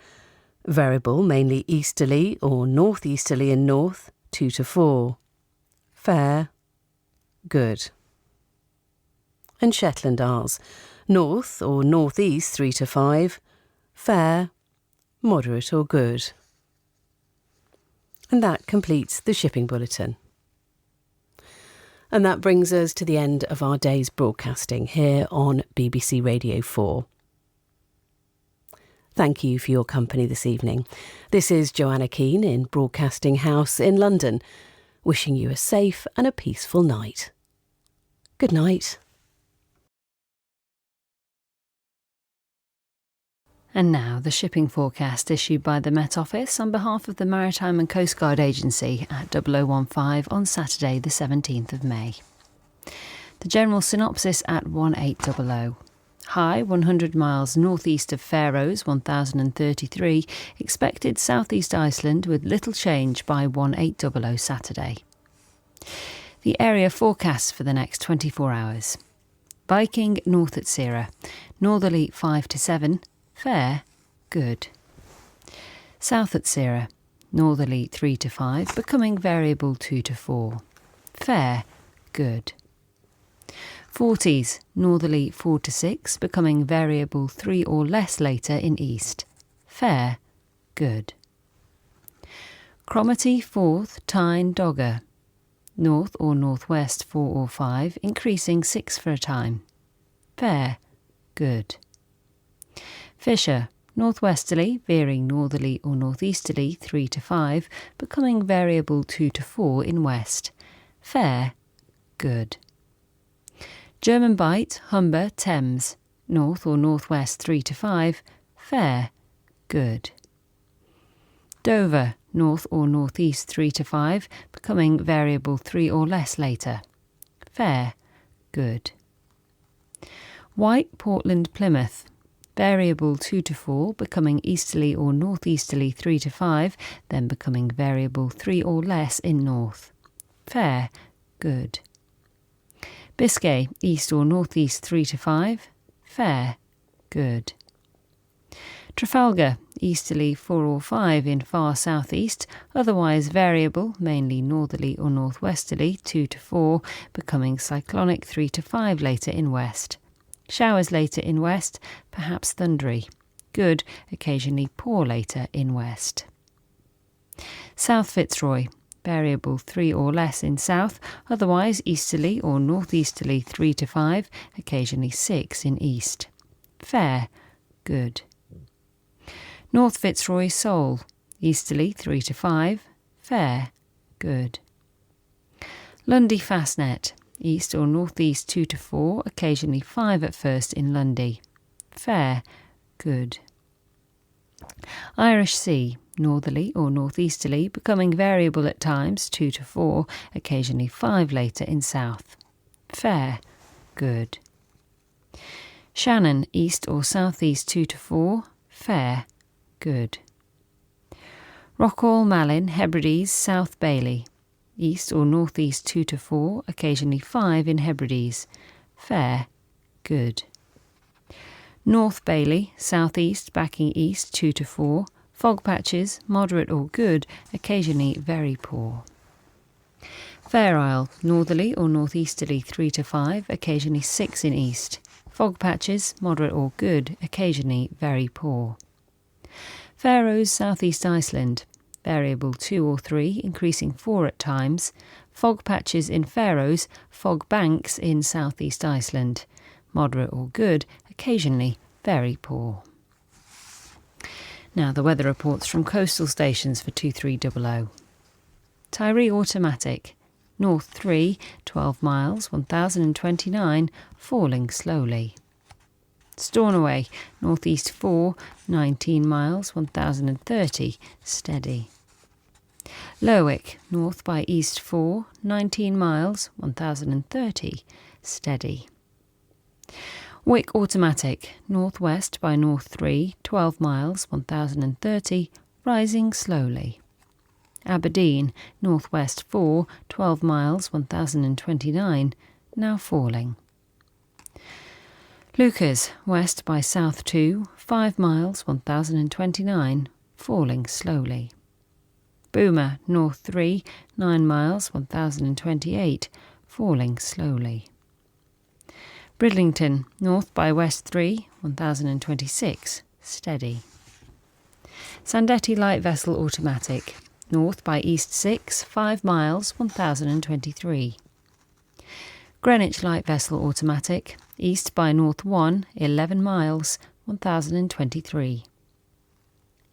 Variable, mainly easterly or northeasterly in north 2 to 4. Fair, good. And Shetland Isles. North or northeast 3 to 5. Fair, moderate or good. And that completes the shipping bulletin. And that brings us to the end of our day's broadcasting here on BBC Radio 4. Thank you for your company this evening. This is Joanna Keane in Broadcasting House in London, wishing you a safe and a peaceful night. Good night. And now the shipping forecast issued by the Met Office on behalf of the Maritime and Coast Guard Agency at 0015 on Saturday the 17th of May. The general synopsis at 1800. High 100 miles northeast of Faroes 1033, expected southeast Iceland with little change by 1800 Saturday. The area forecast for the next 24 hours. Viking north at Sierra, northerly 5 to 7, fair, good. South at Sierra, northerly 3 to 5, becoming variable 2 to 4, fair, good. Forties, northerly 4 to 6, becoming variable 3 or less later in east, fair, good. Cromarty, Forth, Tyne, Dogger, north or northwest 4 or 5, increasing 6 for a time, fair, good. Fisher, northwesterly, veering northerly or northeasterly 3 to 5, becoming variable 2 to 4 in west, fair, good. German Bight, Humber, Thames, north or northwest 3 to 5, fair, good. Dover, north or northeast 3 to 5, becoming variable 3 or less later, fair, good. White, Portland, Plymouth, variable 2 to 4, becoming easterly or northeasterly 3 to 5, then becoming variable 3 or less in north, fair, good. Biscay, east or northeast 3 to 5, fair, good. Trafalgar, easterly 4 or 5 in far southeast, otherwise variable, mainly northerly or northwesterly 2 to 4, becoming cyclonic 3 to 5 later in west. Showers later in west, perhaps thundery. Good, occasionally poor later in west. South Fitzroy, variable 3 or less in south, otherwise easterly or northeasterly 3 to 5, occasionally 6 in east. Fair, good. North Fitzroy Seoul, easterly 3 to 5, fair, good. Lundy Fastnet, east or northeast 2 to 4, occasionally 5 at first in Lundy, fair, good. Irish Sea, northerly or northeasterly, becoming variable at times 2 to 4, occasionally 5 later in south, fair, good. Shannon, east or southeast 2 to 4, fair, good. Rockall Malin, Hebrides, South Bailey, east or northeast 2 to 4, occasionally 5 in Hebrides, fair, good. North Bailey, southeast backing east 2 to 4, fog patches, moderate or good, occasionally very poor. Fair Isle, northerly or northeasterly 3 to 5, occasionally 6 in east, fog patches, moderate or good, occasionally very poor. Faroes, southeast Iceland, variable 2 or 3, increasing 4 at times. Fog patches in Faroes, fog banks in southeast Iceland, moderate or good, occasionally very poor. Now the weather reports from coastal stations for 2300. Tiree Automatic, north 3, 12 miles, 1029, falling slowly. Stornoway, northeast 4, 19 miles, 1030, steady. Lerwick, north by east 4, 19 miles, 1030, steady. Wick Automatic, northwest by north 3, 12 miles, 1030, rising slowly. Aberdeen, northwest 4, 12 miles, 1029, now falling. Lucas, west by south 2, 5 miles, 1029, falling slowly. Boomer, north 3, 9 miles, 1028, falling slowly. Bridlington, north by west 3, 1026, steady. Sandetti Light Vessel Automatic, north by east 6, 5 miles, 1023. Greenwich Light Vessel Automatic, east by north 1, 11 miles, 1023.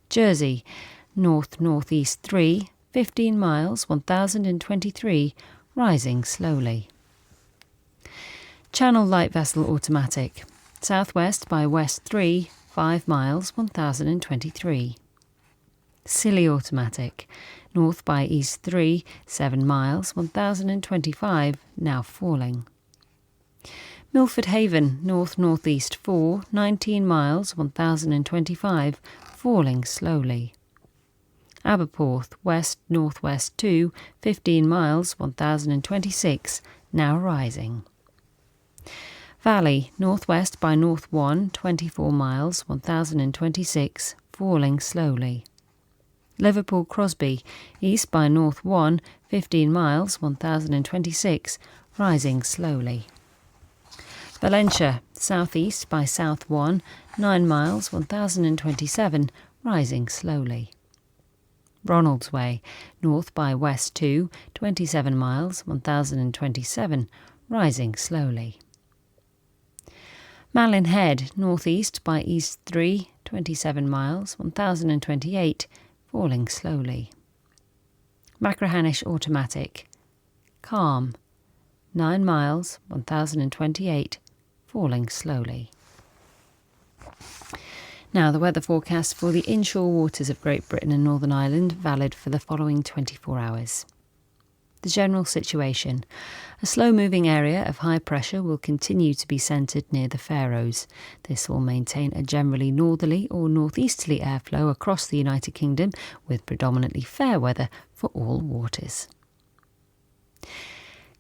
Jersey, north-northeast 3, 15 miles, 1023, rising slowly. Channel Light Vessel Automatic, southwest by west 3, 5 miles, 1023. Scilly Automatic, north by east 3, 7 miles, 1025, now falling. Milford Haven, north-northeast 4, 19 miles, 1025, falling slowly. Aberporth, west-northwest 2, 15 miles, 1026, now rising. Valley, northwest by north 1, 24 miles, 1026, falling slowly. Liverpool Crosby, east by north 1, 15 miles, 1026, rising slowly. Valentia, southeast by south 1, 9 miles, 1027, rising slowly. Ronaldsway, north by west 2, 27 miles, 1027, rising slowly. Malin Head, northeast by east 3, 27 miles, 1028, falling slowly. Machrihanish Automatic, calm, 9 miles, 1028, falling slowly. Now the weather forecast for the inshore waters of Great Britain and Northern Ireland, valid for the following 24 hours. The general situation. A slow-moving area of high pressure will continue to be centred near the Faroes. This will maintain a generally northerly or northeasterly airflow across the United Kingdom, with predominantly fair weather for all waters.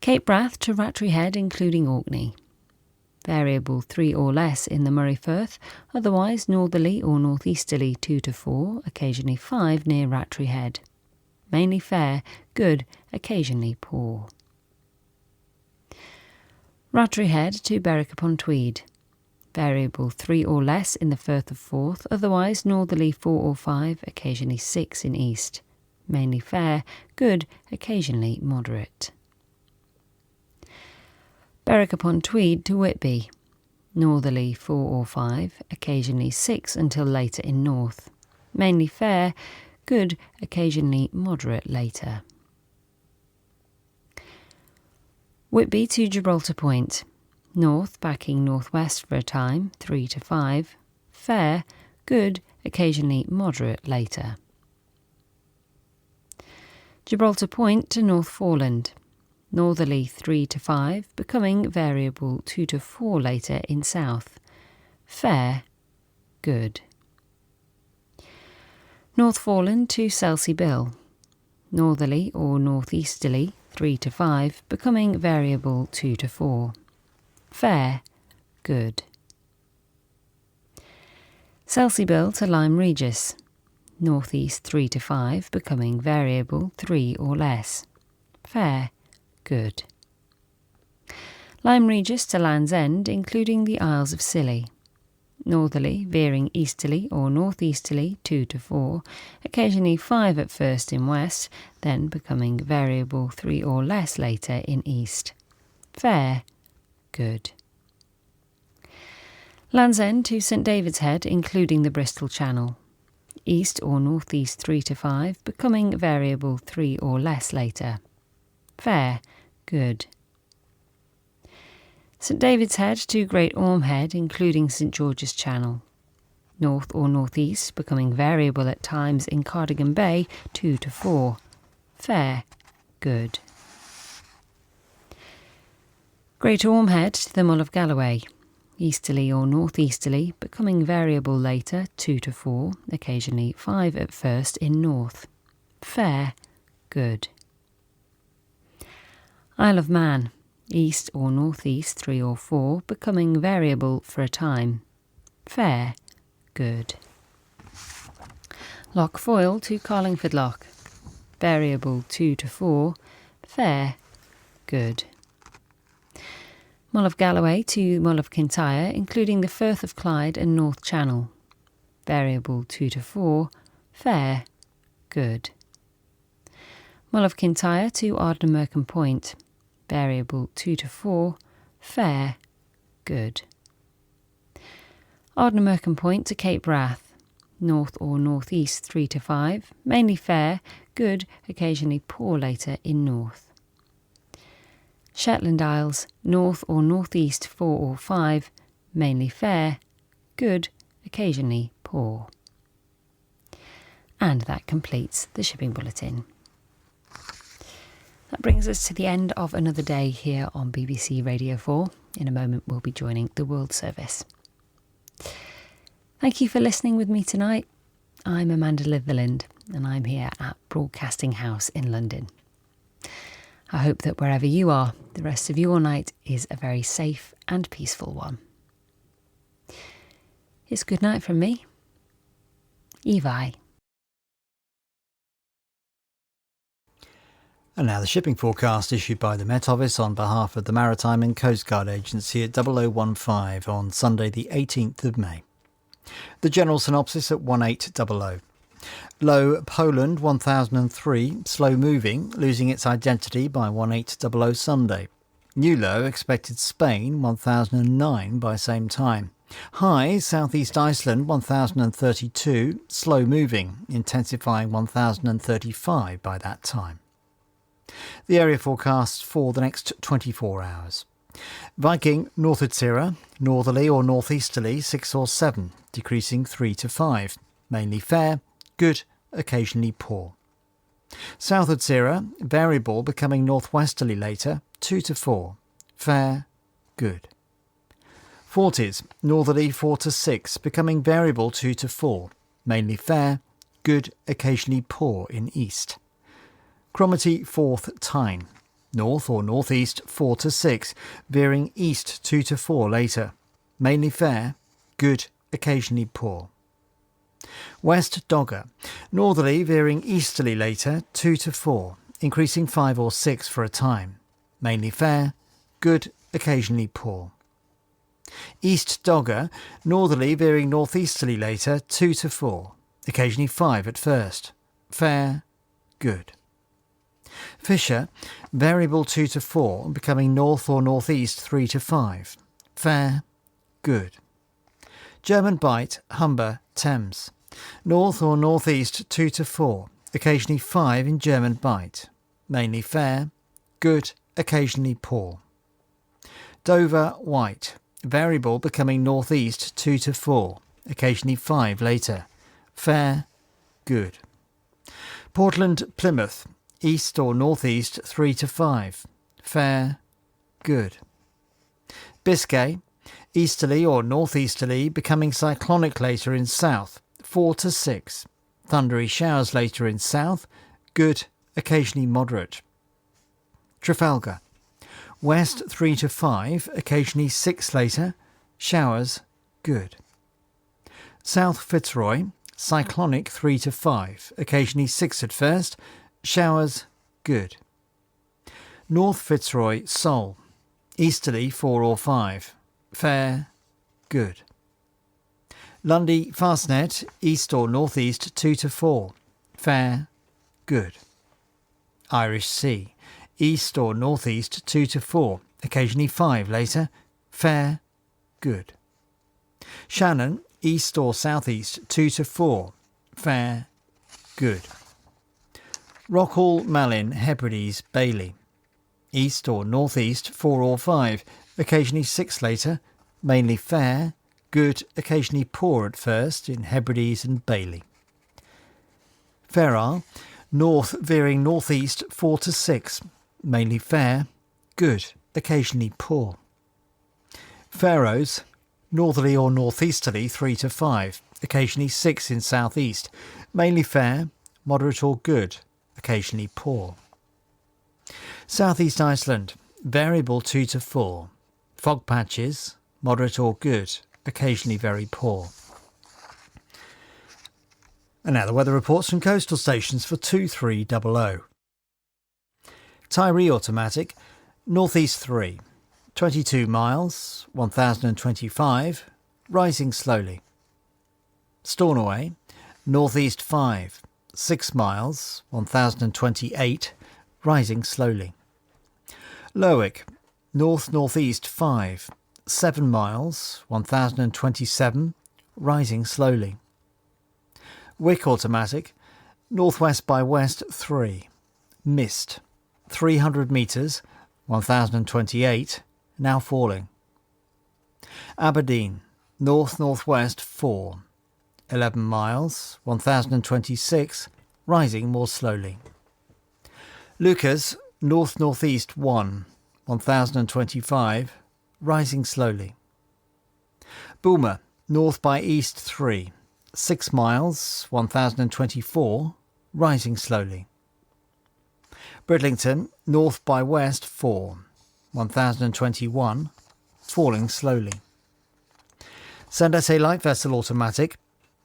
Cape Wrath to Rattray Head including Orkney. Variable 3 or less in the Moray Firth, otherwise northerly or northeasterly 2 to 4, occasionally 5 near Rattray Head. Mainly fair, good, occasionally poor. Rattray Head to Berwick upon Tweed. Variable 3 or less in the Firth of Forth, otherwise northerly 4 or 5, occasionally 6 in east. Mainly fair, good, occasionally moderate. Berwick upon Tweed to Whitby. Northerly 4 or 5, occasionally 6 until later in north. Mainly fair, good, occasionally moderate later. Whitby to Gibraltar Point. North backing northwest for a time, 3 to 5. Fair, good, occasionally moderate later. Gibraltar Point to North Foreland. Northerly 3 to 5, becoming variable 2 to 4 later in south. Fair, good. North Foreland to Selsey Bill. Northerly or northeasterly 3 to 5, becoming variable 2 to 4. Fair, good. Selsey Bill to Lyme Regis. Northeast 3 to 5, becoming variable 3 or less. Fair, good. Lyme Regis to Land's End, including the Isles of Scilly. Northerly, veering easterly or northeasterly 2 to 4, occasionally 5 at first in west, then becoming variable 3 or less later in east. Fair, good. Land's End to St David's Head, including the Bristol Channel. East or northeast 3 to 5, becoming variable 3 or less later. Fair, good. St David's Head to Great Orme Head, including St George's Channel. North or northeast, becoming variable at times in Cardigan Bay, 2 to 4. Fair, good. Great Orme Head to the Mull of Galloway. Easterly or northeasterly, becoming variable later, 2 to 4, occasionally 5 at first in north. Fair, good. Isle of Man. East or northeast 3 or 4, becoming variable for a time. Fair, good. Loch Foyle to Carlingford Loch. Variable 2 to 4, fair, good. Mull of Galloway to Mull of Kintyre, including the Firth of Clyde and North Channel. Variable 2 to 4, fair, good. Mull of Kintyre to Ardnamurchan Point. Variable 2 to 4, fair, good. Ardnamurchan Point to Cape Wrath. North or northeast 3 to 5, mainly fair, good, occasionally poor later in north. Shetland Isles, north or northeast 4 or 5, mainly fair, good, occasionally poor. And that completes the shipping bulletin. That brings us to the end of another day here on BBC Radio 4. In a moment we'll be joining the World Service. Thank you for listening with me tonight. I'm Amanda Litherland and I'm here at Broadcasting House in London. I hope that wherever you are, the rest of your night is a very safe and peaceful one. It's good night from me, Evi. And now the shipping forecast issued by the Met Office on behalf of the Maritime and Coast Guard Agency at 0015 on Sunday the 18th of May. The general synopsis at 1800. Low Poland 1003, slow moving, losing its identity by 1800 Sunday. New low expected Spain 1009 by same time. High southeast Iceland 1032, slow moving, intensifying 1035 by that time. The area forecast for the next 24 hours. Viking North Utsira, northerly or northeasterly 6 or 7, decreasing 3 to 5, mainly fair, good, occasionally poor. South Utsira, variable, becoming northwesterly later, 2 to 4, fair, good. Forties, northerly 4 to 6, becoming variable 2 to 4, mainly fair, good, occasionally poor in east. Cromarty 4th Tyne, north or northeast 4 to 6, veering east 2 to 4 later. Mainly fair, good, occasionally poor. West Dogger, northerly veering easterly later 2 to 4, increasing 5 or 6 for a time. Mainly fair, good, occasionally poor. East Dogger, northerly veering northeasterly later 2 to 4, occasionally 5 at first. Fair, good. Fisher, variable 2 to 4, becoming north or northeast 3 to 5. Fair, good. German Bight, Humber, Thames. North or northeast 2 to 4, occasionally 5 in German Bight. Mainly fair, good, occasionally poor. Dover White, variable becoming northeast 2 to 4, occasionally 5 later. Fair, good. Portland Plymouth, east or northeast 3 to 5. Fair, good. Biscay, easterly or northeasterly becoming cyclonic later in south 4 to 6. Thundery showers later in south, good, occasionally moderate. Trafalgar, west 3 to 5, occasionally 6 later, showers, good. South Fitzroy, cyclonic 3 to 5, occasionally 6 at first, showers, good. North Fitzroy, Seoul, easterly 4 or 5, fair, good. Lundy Fastnet, east or northeast 2 to 4, fair, good. Irish Sea, east or northeast 2 to 4, occasionally 5 later, fair, good. Shannon, east or southeast 2 to 4, fair, good. Rockall, Malin, Hebrides, Bailey, east or northeast 4 or 5, occasionally 6 later, mainly fair, good, occasionally poor at first in Hebrides and Bailey. Ferrar, north veering northeast 4 to 6, mainly fair, good, occasionally poor. Faroes, northerly or northeasterly 3 to 5, occasionally 6 in southeast, mainly fair, moderate or good, occasionally poor. Southeast Iceland, variable 2 to 4, fog patches, moderate or good, occasionally very poor. And now the weather reports from coastal stations for 2300. Tyree Automatic, northeast 3, 22 miles, 1025, rising slowly. Stornoway, northeast 5, 6 miles, 1028, rising slowly. Lerwick, north-northeast 5, 7 miles, 1027, rising slowly. Wick Automatic, northwest by west 3, mist, 300 metres, 1028, now falling. Aberdeen, north-northwest 4, 11 miles, 1026, rising more slowly. Lucas, north-northeast 1, 1025, rising slowly. Boomer, north by east 3, 6 miles, 1024, rising slowly. Bridlington, north by west 4, 1021, falling slowly. Sandete Light Vessel Automatic,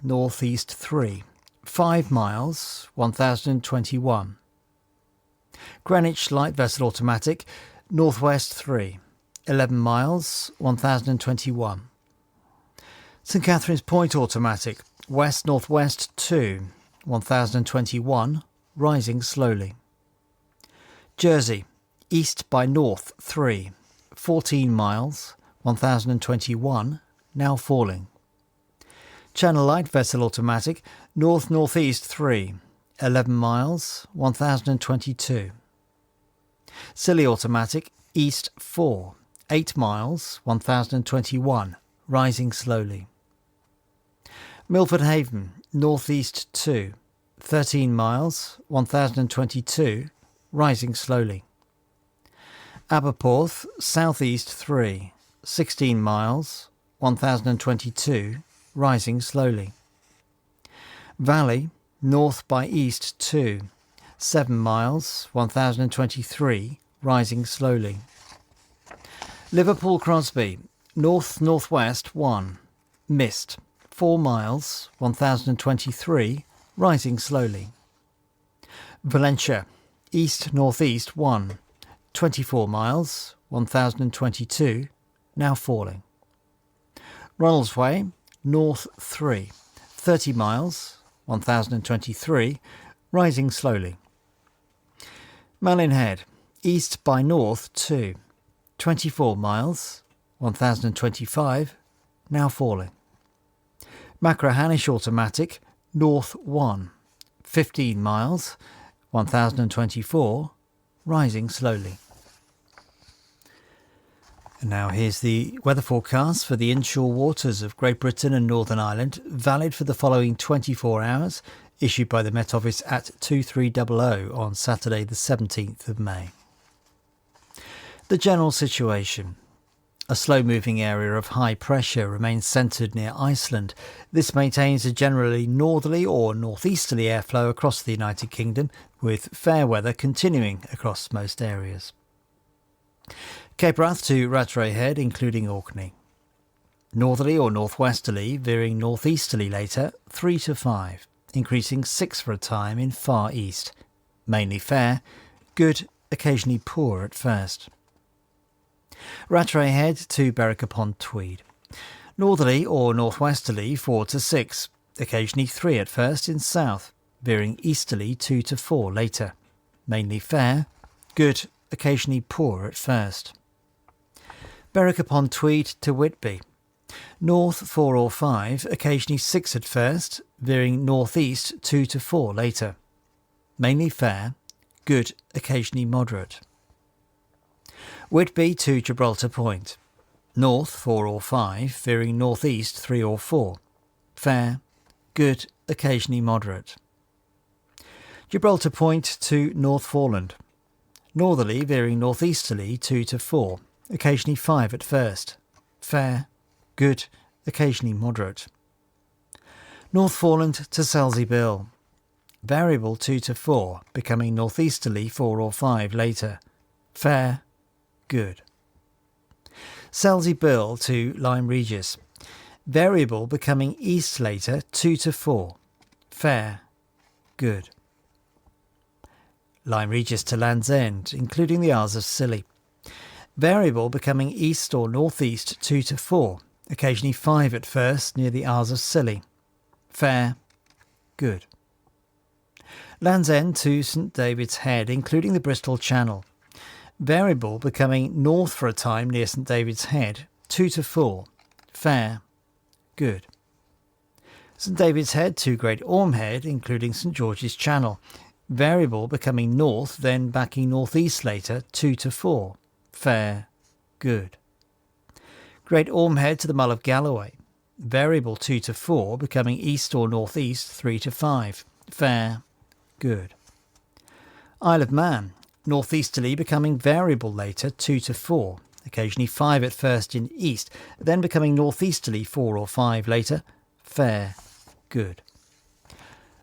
northeast 3, 5 miles, 1021. Greenwich Light Vessel Automatic, northwest 3, 11 miles, 1021. St Catherine's Point Automatic, west-northwest 2, 1021, rising slowly. Jersey, east by north 3, 14 miles, 1021, now falling. Channel Light Vessel Automatic, north-northeast 3, 11 miles, 1022. Scilly Automatic, east 4, 8 miles, 1021, rising slowly. Milford Haven, northeast 2, 13 miles, 1022, rising slowly. Aberporth, southeast 3, 16 miles, 1022, rising slowly. Valley, north by east 2, 7 miles, 1023, rising slowly. Liverpool Crosby, north-northwest 1, mist, 4 miles, 1023, rising slowly. Valencia, east-northeast 1, 24 miles, 1022, now falling. Ronaldsway, north 3, 30 miles, 1023, rising slowly. Malin Head, east by north 2, 24 miles, 1025, now falling. Machrihanish Automatic, north 1, 15 miles, 1024, rising slowly. And now here's the weather forecast for the inshore waters of Great Britain and Northern Ireland, valid for the following 24 hours, issued by the Met Office at 2300 on Saturday the 17th of May. The general situation. A slow-moving area of high pressure remains centred near Iceland. This maintains a generally northerly or northeasterly airflow across the United Kingdom, with fair weather continuing across most areas. Cape Wrath to Rattray Head, including Orkney. Northerly or northwesterly, veering northeasterly later, 3 to 5, increasing 6 for a time in far east. Mainly fair, good, occasionally poor at first. Rattray Head to Berwick upon Tweed. Northerly or northwesterly 4 to 6, occasionally 3 at first in south, veering easterly 2 to 4 later. Mainly fair, good, occasionally poor at first. Berwick upon Tweed to Whitby. North 4 or 5, occasionally 6 at first, veering northeast 2 to 4 later. Mainly fair, good, occasionally moderate. Whitby to Gibraltar Point. North 4 or 5, veering northeast 3 or 4. Fair, good, occasionally moderate. Gibraltar Point to North Foreland. Northerly, veering northeasterly 2 to 4, occasionally 5 at first. Fair, good, occasionally moderate. North Foreland to Selsey Bill. Variable 2 to 4, becoming northeasterly 4 or 5 later. Fair, good. Selsey Bill to Lyme Regis. Variable becoming east later 2 to 4. Fair, good. Lyme Regis to Land's End, including the Isles of Scilly. Variable becoming east or northeast 2 to 4, occasionally 5 at first near the Isles of Scilly. Fair, good. Land's End to St David's Head, including the Bristol Channel. Variable becoming north for a time near St David's Head, 2 to 4. Fair, good. St David's Head to Great Orme Head, including St George's Channel. Variable becoming north, then backing northeast later, 2 to 4. Fair, good. Great Orme Head to the Mull of Galloway. Variable 2 to 4, becoming east or northeast 3 to 5. Fair, good. Isle of Man. Northeasterly becoming variable later 2 to 4, occasionally 5 at first in east, then becoming northeasterly 4 or 5 later. Fair, good.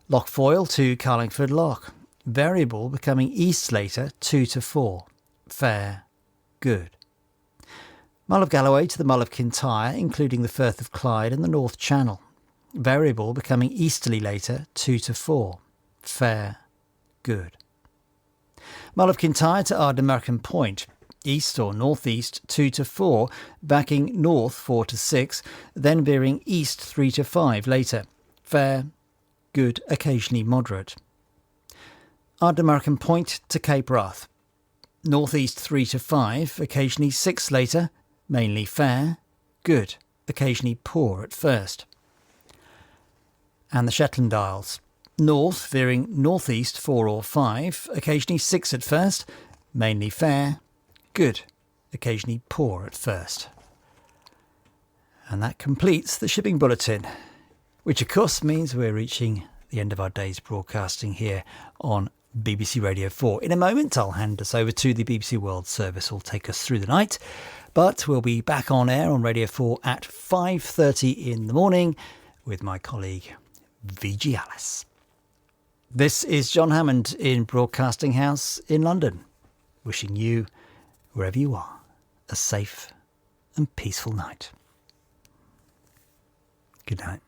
Loch Foyle to Carlingford Loch. Variable becoming east later 2 to 4. Fair, good. Mull of Galloway to the Mull of Kintyre, including the Firth of Clyde and the North Channel. Variable becoming easterly later 2 to 4. Fair, good. Mull of Kintyre to Ardnamurchan Point. East or northeast 2 to 4, backing north 4 to 6, then veering east 3 to 5 later. Fair, good, occasionally moderate. Ardnamurchan Point to Cape Wrath. Northeast 3 to 5, occasionally 6 later, mainly fair, good, occasionally poor at first. And the Shetland Isles. North, veering northeast 4 or 5, occasionally 6 at first, mainly fair, good, occasionally poor at first. And that completes the shipping bulletin, which of course means we're reaching the end of our day's broadcasting here on BBC Radio 4. In a moment, I'll hand us over to the BBC World Service, who'll take us through the night, but we'll be back on air on Radio 4 at 5:30 in the morning with my colleague VG Alice. This is John Hammond in Broadcasting House in London. wishing you, wherever you are, a safe and peaceful night. Good night.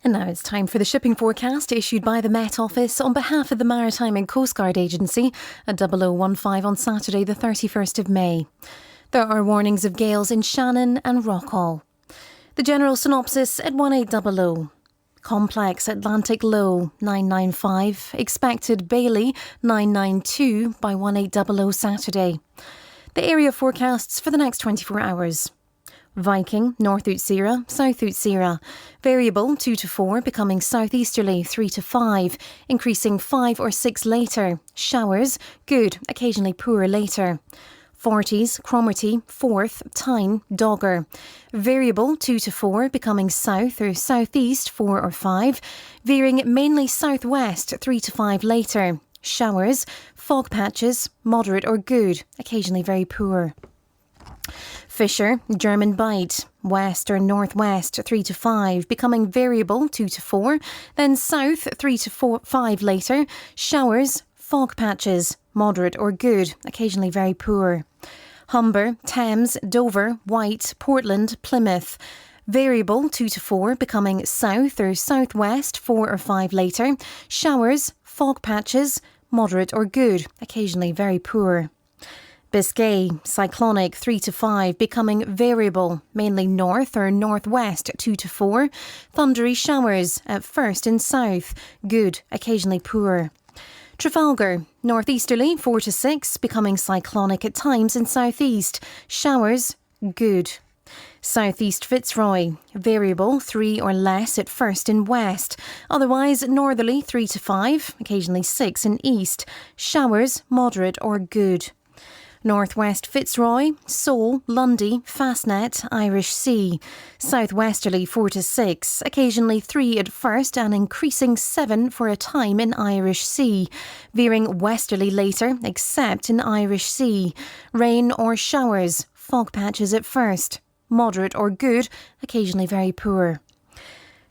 And now it's time for the shipping forecast issued by the Met Office on behalf of the Maritime and Coast Guard Agency at 0015 on Saturday the 31st of May. There are warnings of gales in Shannon and Rockall. The general synopsis at 1800. Complex Atlantic low 995, expected Bailey 992 by 1800 Saturday. The area forecasts for the next 24 hours. Viking, North Utsira, South Utsira. Variable 2 to 4, becoming southeasterly 3 to 5, increasing 5 or 6 later. Showers, good, occasionally poor later. 40s, Cromarty, 4th, Tyne, Dogger. Variable 2 to 4, becoming south or southeast 4 or 5, veering mainly southwest 3 to 5 later. Showers, fog patches, moderate or good, occasionally very poor. Fisher, German Bight, west or northwest 3 to 5, becoming variable 2 to 4, then south 3 to 5 later. Showers, fog patches, moderate or good, occasionally very poor. Humber, Thames, Dover, White, Portland, Plymouth. Variable 2 to 4, becoming south or southwest 4 or 5 later. Showers, fog patches, moderate or good, occasionally very poor. Biscay, cyclonic 3 to 5, becoming variable, mainly north or northwest 2 to 4. Thundery showers at first in south, good, occasionally poor. Trafalgar, northeasterly 4 to 6, becoming cyclonic at times in southeast. Showers, good. Southeast Fitzroy, variable 3 or less at first in west. Otherwise northerly 3 to 5, occasionally 6 in east. Showers, moderate or good. Northwest Fitzroy, Seoul, Lundy, Fastnet, Irish Sea. Southwesterly 4 to 6, occasionally 3 at first and increasing 7 for a time in Irish Sea. Veering westerly later, except in Irish Sea. Rain or showers, fog patches at first. Moderate or good, occasionally very poor.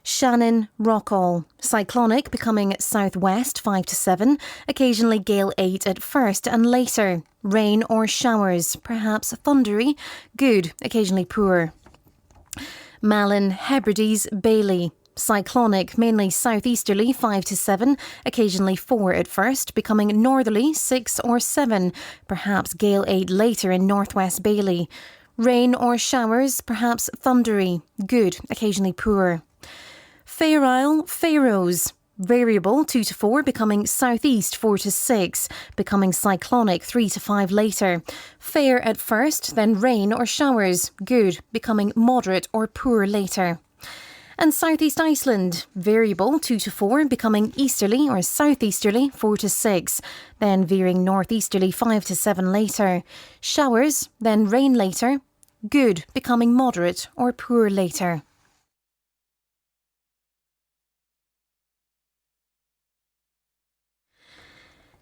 Shannon, Rockall, cyclonic becoming southwest 5 to 7, occasionally gale 8 at first and later. Rain or showers, perhaps thundery, good, occasionally poor. Malin, Hebrides, Bailey, cyclonic mainly southeasterly 5 to 7, occasionally 4 at first, becoming northerly 6 or 7, perhaps gale 8 later in northwest Bailey. Rain or showers, perhaps thundery, good, occasionally poor. Fair Isle, Faroes, variable 2 to 4, becoming southeast 4 to 6, becoming cyclonic 3 to 5 later. Fair at first, then rain or showers, good, becoming moderate or poor later. And Southeast Iceland, variable 2 to 4, becoming easterly or southeasterly 4 to 6, then veering northeasterly 5 to 7 later. Showers, then rain later, good, becoming moderate or poor later.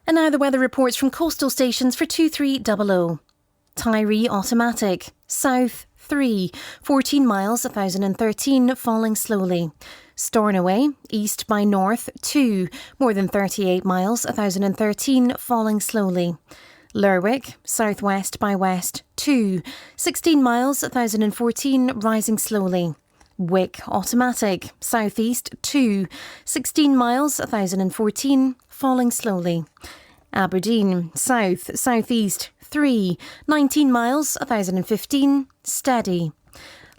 And now the weather reports from coastal stations for 2300. Tyree automatic, south 3, 14 miles 1013, falling slowly. Stornoway, east by north 2, more than 38 miles 1013, falling slowly. Lerwick, southwest by west 2, 16 miles 1014, rising slowly. Wick automatic, southeast 2, 16 miles 1014, falling slowly. Aberdeen, south, southeast 3, 19 miles 1015, steady.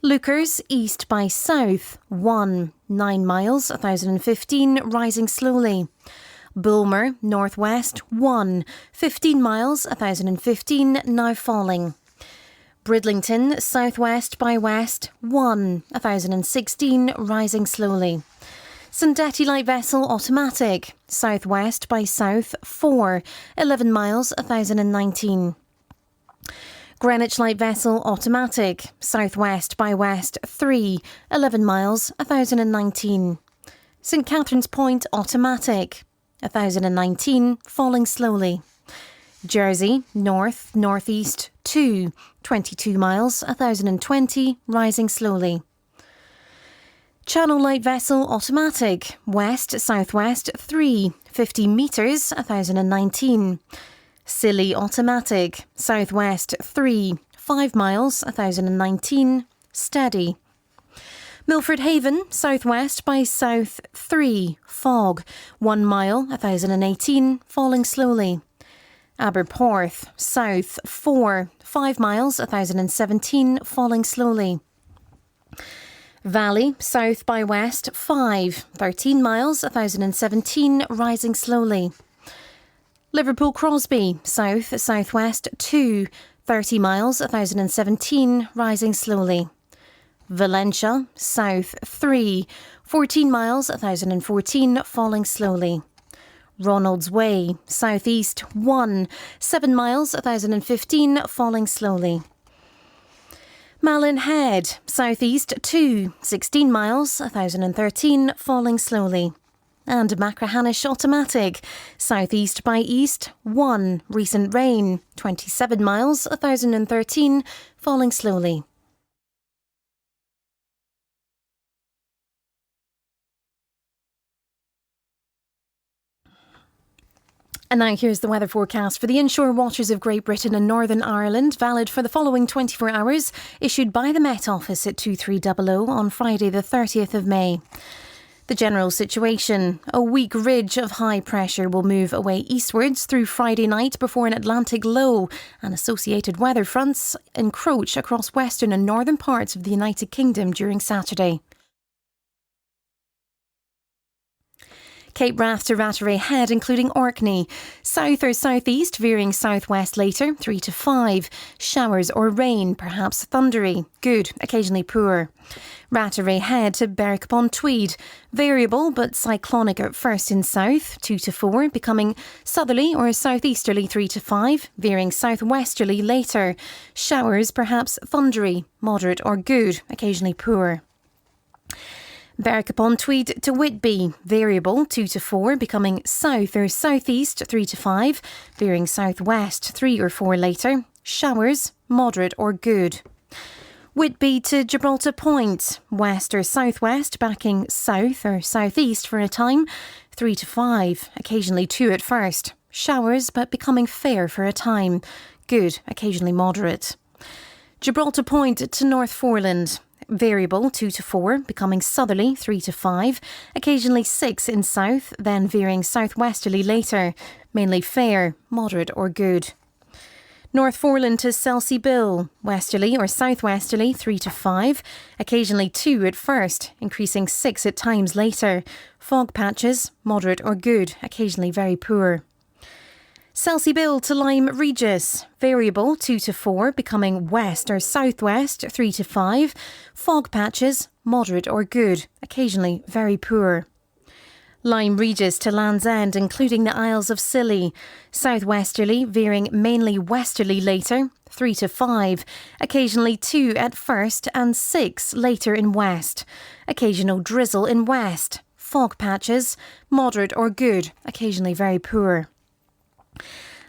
Lookers, east by south 1, 9 miles 1015, rising slowly. Bulmer, northwest 1, 15 miles 1015, now falling. Bridlington, southwest by west 1, 1016, rising slowly. Sandeti light vessel automatic, southwest by south 4, 11 miles 1019. Greenwich light vessel automatic, southwest by west 3, 11 miles 1019. St Catherine's Point automatic, 1019, falling slowly. Jersey, north, northeast 2, 22 miles 1020, rising slowly. Channel light vessel automatic, west-southwest 3, 50 metres, 1019. Scilly automatic, southwest 3, 5 miles, 1019, steady. Milford Haven, southwest by south 3, fog, 1 mile, 1018, falling slowly. Aberporth, south 4, 5 miles, 1017, falling slowly. Valley, south by west 5, 13 miles, 1017, rising slowly. Liverpool Crosby, south-southwest 2, 30 miles, 1017, rising slowly. Valentia, south 3, 14 miles, 1014, falling slowly. Ronald's Way, southeast 1, 7 miles, 1015, falling slowly. Malin Head, southeast 2, 16 miles, 1013, falling slowly. And Machrihanish automatic, southeast by east 1, recent rain, 27 miles, 1013, falling slowly. And now here's the weather forecast for the inshore waters of Great Britain and Northern Ireland, valid for the following 24 hours, issued by the Met Office at 2300 on Friday the 30th of May. The general situation: a weak ridge of high pressure will move away eastwards through Friday night before an Atlantic low and associated weather fronts encroach across western and northern parts of the United Kingdom during Saturday. Cape Wrath to Ratteray Head, including Orkney. South or southeast, veering southwest later, 3 to 5. Showers or rain, perhaps thundery. Good, occasionally poor. Ratteray Head to Berwick upon Tweed. Variable but cyclonic at first in south, 2 to 4. Becoming southerly or southeasterly, 3 to 5. Veering southwesterly later. Showers, perhaps thundery. Moderate or good, occasionally poor. Berwick upon Tweed to Whitby, variable 2 to 4, becoming south or southeast 3 to 5, veering southwest 3 or 4 later, showers moderate or good. Whitby to Gibraltar Point, west or southwest, backing south or southeast for a time, 3 to 5, occasionally 2 at first, showers but becoming fair for a time, good, occasionally moderate. Gibraltar Point to North Foreland, variable 2 to 4, becoming southerly 3 to 5, occasionally 6 in south, then veering southwesterly later, mainly fair, moderate or good. North Foreland to Selsey Bill, westerly or southwesterly 3 to 5, occasionally 2 at first, increasing 6 at times later. Fog patches, moderate or good, occasionally very poor. Selsey Bill to Lyme Regis, variable 2 to 4, becoming west or southwest 3 to 5. Fog patches, moderate or good, occasionally very poor. Lyme Regis to Land's End, including the Isles of Scilly, southwesterly, veering mainly westerly later, 3 to 5, occasionally 2 at first and 6 later in west. Occasional drizzle in west. Fog patches, moderate or good, occasionally very poor.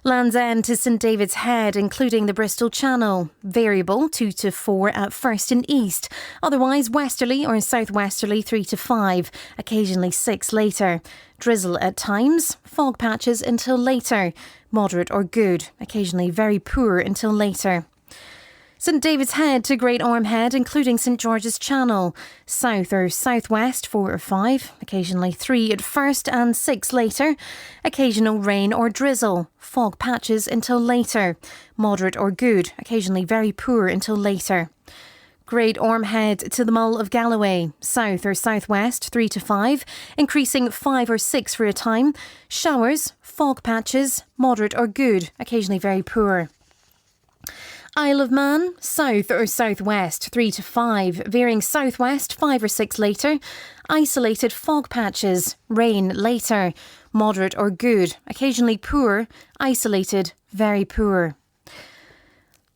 Land's End to St David's Head, including the Bristol Channel, variable 2 to 4 at first in east, otherwise westerly or southwesterly 3 to 5, occasionally 6 later. Drizzle at times, fog patches until later, moderate or good, occasionally very poor until later. St David's Head to Great Orme Head, including St George's Channel, south or southwest 4 or 5, occasionally 3 at first and 6 later, occasional rain or drizzle, fog patches until later, moderate or good, occasionally very poor until later. Great Orme Head to the Mull of Galloway, south or southwest 3 to 5, increasing 5 or 6 for a time, showers, fog patches, moderate or good, occasionally very poor. Isle of Man, south or southwest 3 to 5, veering southwest 5 or 6 later. Isolated fog patches, rain later, moderate or good, occasionally poor, isolated, very poor.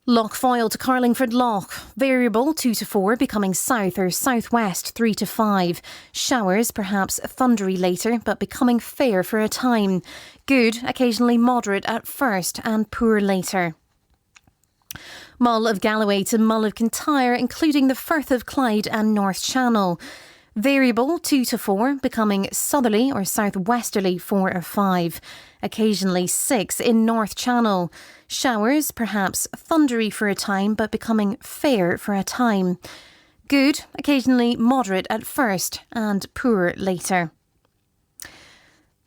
Loch Foyle to Carlingford Loch, variable 2 to 4, becoming south or southwest 3 to 5. Showers, perhaps thundery later, but becoming fair for a time. Good, occasionally moderate at first and poor later. Mull of Galloway to Mull of Kintyre, including the Firth of Clyde and North Channel. Variable 2 to 4, becoming southerly or southwesterly 4 or 5. Occasionally 6 in North Channel. Showers, perhaps thundery for a time, but becoming fair for a time. Good, occasionally moderate at first and poor later.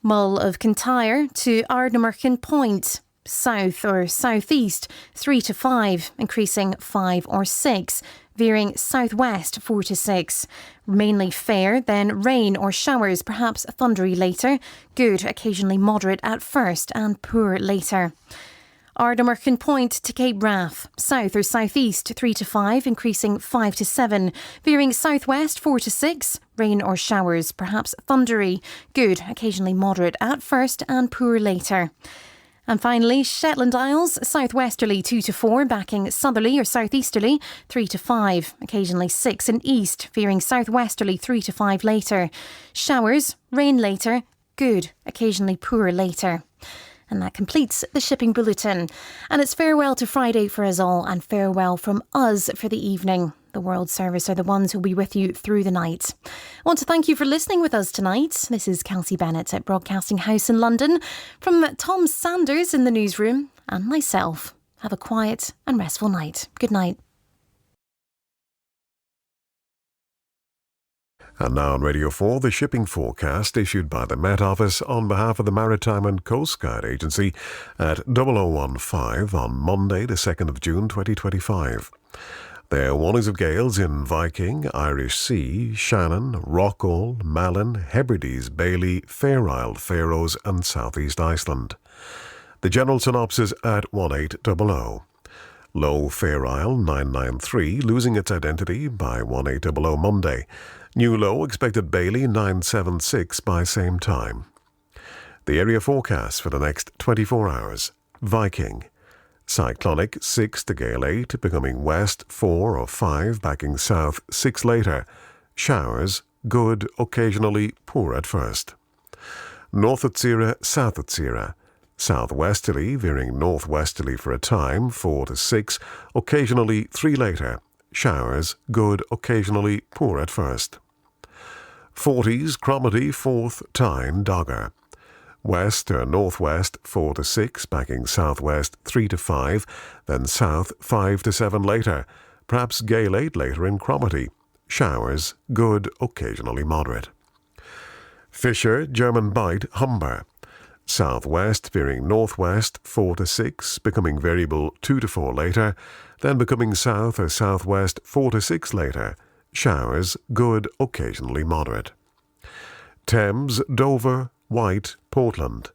Mull of Kintyre to Ardnamurchan Point. South or southeast 3 to 5, increasing 5 or 6. Veering southwest 4 to 6. Mainly fair, then rain or showers, perhaps thundery later. Good, occasionally moderate at first and poor later. Ardnamurchan Point to Cape Wrath. South or southeast 3 to 5, increasing 5 to 7. Veering southwest 4 to 6. Rain or showers, perhaps thundery. Good, occasionally moderate at first and poor later. And finally, Shetland Isles, southwesterly 2 to 4, backing southerly or southeasterly 3 to 5, occasionally 6 in east, veering southwesterly 3 to 5 later. Showers, rain later, good, occasionally poor later. And that completes the shipping bulletin. And it's farewell to Friday for us all and farewell from us for the evening. The World Service are the ones who'll be with you through the night. I want to thank you for listening with us tonight. This is Kelsey Bennett at Broadcasting House in London. From Tom Sanders in the newsroom and myself, have a quiet and restful night. Good night. And now on Radio 4, the shipping forecast issued by the Met Office on behalf of the Maritime and Coast Guard Agency at 0015 on Monday, the 2nd of June 2025. There are warnings of gales in Viking, Irish Sea, Shannon, Rockall, Malin, Hebrides, Bailey, Fair Isle, Faroes and South East Iceland. The general synopsis at 1800. Low Fair Isle 993, losing its identity by 1800 Monday. New low expected Bailey 976 by same time. The area forecast for the next 24 hours. Viking. Cyclonic 6 to gale 8, becoming west 4 or 5, backing south 6 later. Showers, good, occasionally poor at first. North at Sierra, south at Sierra. Southwesterly, veering northwesterly for a time, 4 to 6, occasionally 3 later. Showers, good, occasionally poor at first. 40s, Cromarty, 4th, Tyne, Dogger. West or northwest 4 to 6, backing southwest 3 to 5, then south 5 to 7 later, perhaps gale 8 later in Cromarty. Showers, good, occasionally moderate. Fisher, German Bight, Humber. Southwest veering northwest 4 to 6, becoming variable 2 to 4 later, then becoming south or southwest 4 to 6 later. Showers, good, occasionally moderate. Thames, Dover, White, Portland.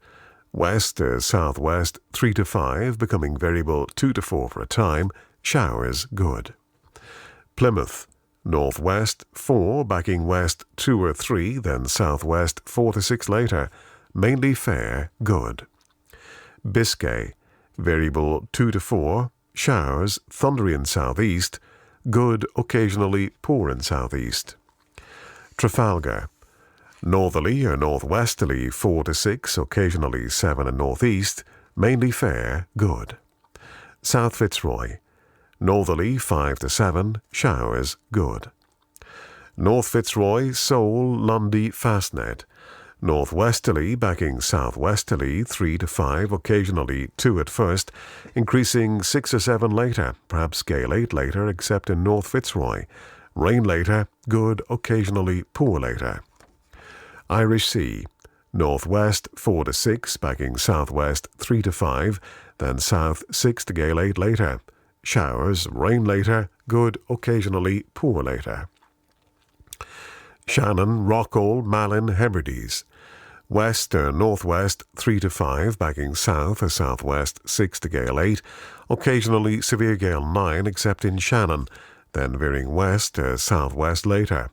West or southwest 3 to 5, becoming variable 2 to 4 for a time. Showers, good. Plymouth, northwest 4, backing west 2 or 3, then southwest 4 to 6 later. Mainly fair, good. Biscay, variable 2 to 4. Showers, thundery in southeast. Good, occasionally poor in southeast. Trafalgar, northerly or northwesterly 4 to 6, occasionally 7 in northeast, mainly fair, good. South Fitzroy, northerly 5 to 7, showers, good. North Fitzroy, Seoul, Lundy, Fastnet. Northwesterly, backing southwesterly 3 to 5, occasionally 2 at first, increasing 6 or 7 later, perhaps gale 8 later except in North Fitzroy. Rain later, good, occasionally poor later. Irish Sea, northwest 4 to 6, backing southwest 3 to 5, then south 6 to gale 8 later. Showers, rain later, good, occasionally poor later. Shannon, Rockall, Malin, Hebrides. West or northwest 3 to 5, backing south or southwest 6 to gale 8, occasionally severe gale 9 except in Shannon, then veering west or southwest later.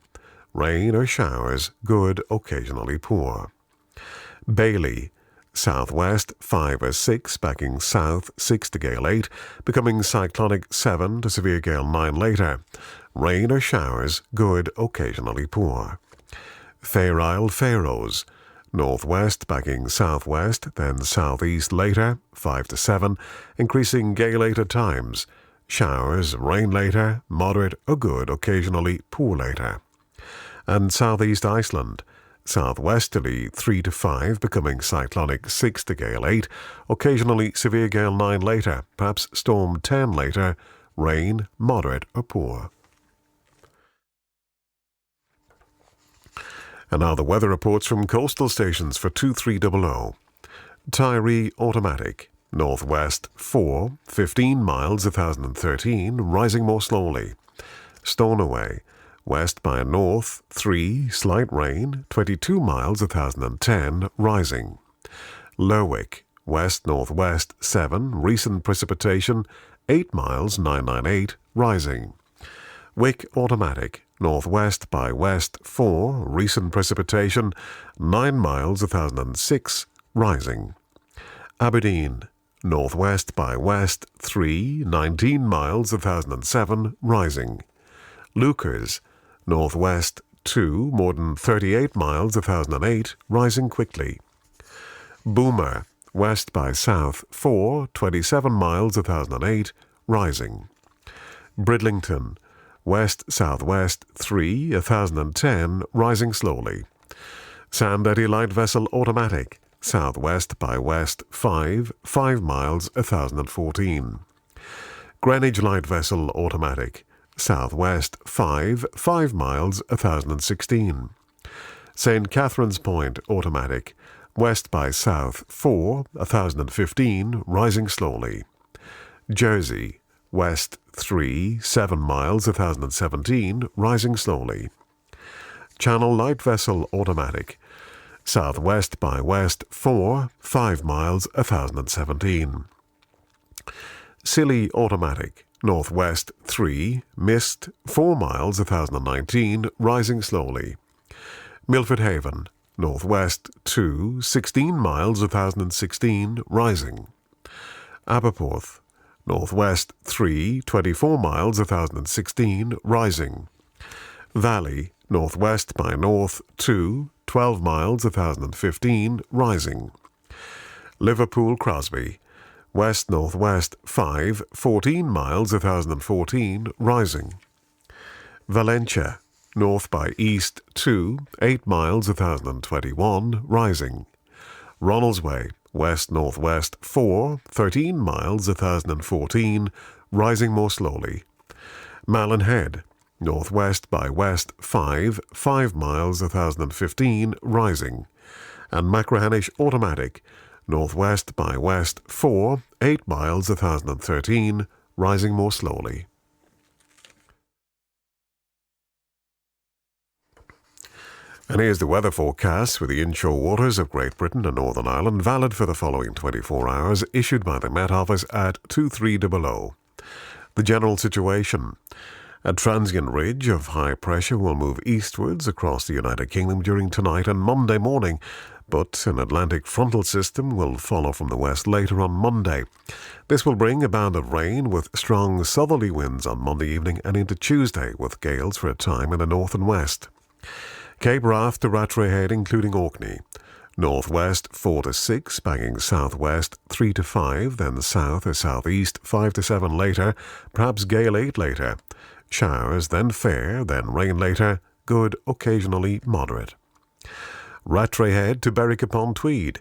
Rain or showers, good, occasionally poor. Bailey, southwest 5 or 6, backing south 6 to gale 8, becoming cyclonic 7 to severe gale 9 later. Rain or showers, good, occasionally poor. Fair Isle, Faroes, northwest backing southwest, then southeast later, 5 to 7, increasing gale 8 at times. Showers, rain later, moderate or good, occasionally poor later. and southeast Iceland. Southwesterly 3 to 5, becoming cyclonic 6 to gale 8, occasionally severe gale 9 later, perhaps storm 10 later, rain moderate or poor. And now the weather reports from coastal stations for 2300. Tyree automatic, northwest 4, 15 miles 1013, rising more slowly. Stornoway, west by north 3, slight rain, 22 miles 1010, rising. Lerwick, west-northwest 7, recent precipitation 8 miles 998, rising. Wick automatic, northwest by west 4, recent precipitation 9 miles 1006, rising. Aberdeen, northwest by west 3, 19 miles 1007, rising. Lukers, northwest 2, more than 38 miles 1008, rising quickly. Boomer, west by south 4, 27 miles 1008, rising. Bridlington, west-southwest 3, 1010, rising slowly. Sand Eddy light vessel automatic, southwest by west 5, 5 miles 1014. Greenwich light vessel automatic, southwest 5, 5 miles 1016. St. Catherine's Point automatic, west by south 4, 1015, rising slowly. Jersey, west 3, 7 miles 1017, rising slowly. Channel light vessel automatic, southwest by west 4, 5 miles 1017. Scilly automatic, northwest 3, mist 4 miles 1019, rising slowly. Milford Haven, northwest 2, 16 miles 1016, rising. Aberporth, northwest 3, 24 miles 1016, rising. Valley, northwest by north 2, 12 miles 1015, rising. Liverpool Crosby, west-northwest 5, 14 miles 1014, rising. Valentia, north by east 2, 8 miles 1021, rising. Ronaldsway, west-northwest 4, 13 miles 1014, rising more slowly. Malin Head, northwest by west 5, 5 miles 1015, rising. And Machrihanish automatic, northwest by west 4, 8 miles 1013, rising more slowly. And here's the weather forecast for the inshore waters of Great Britain and Northern Ireland, valid for the following 24 hours, issued by the Met Office at 2300. The general situation. A transient ridge of high pressure will move eastwards across the United Kingdom during tonight and Monday morning, but an Atlantic frontal system will follow from the west later on Monday. This will bring a band of rain with strong southerly winds on Monday evening and into Tuesday, with gales for a time in the north and west. Cape Wrath to Rattray Head, including Orkney. Northwest 4 to 6, banging southwest 3 to 5, then south or southeast 5 to 7 later, perhaps gale 8 later. Showers, then fair, then rain later, good, occasionally moderate. Rattray Head to Berwick upon Tweed.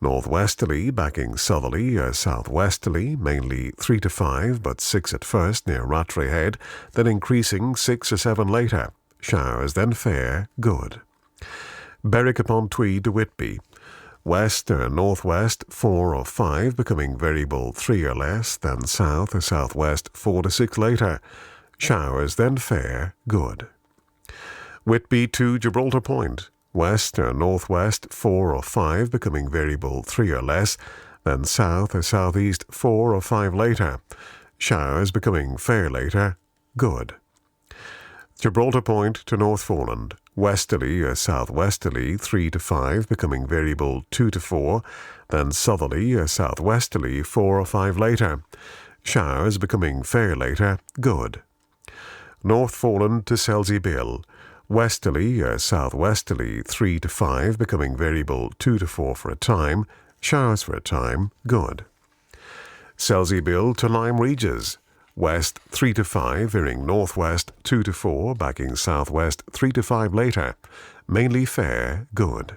Northwesterly, backing southerly or southwesterly, mainly 3 to 5, but 6 at first near Rattray Head, then increasing 6 or 7 later. Showers, then fair, good. Berwick upon Tweed to Whitby. West or northwest 4 or 5, becoming variable 3 or less, then south or southwest 4 to 6 later. Showers, then fair, good. Whitby to Gibraltar Point. West or northwest 4 or 5, becoming variable 3 or less, then south or southeast 4 or 5 later. Showers becoming fair later, good. Gibraltar Point to North Foreland. Westerly or southwesterly 3 to 5, becoming variable 2 to 4, then southerly or southwesterly 4 or 5 later. Showers becoming fair later, good. North Foreland to Selsey Bill. Westerly or southwesterly 3 to 5, becoming variable 2 to 4 for a time. Showers for a time, good. Selsey Bill to Lyme Regis. West 3 to 5, veering northwest 2 to 4, backing southwest 3 to 5 later. Mainly fair, good.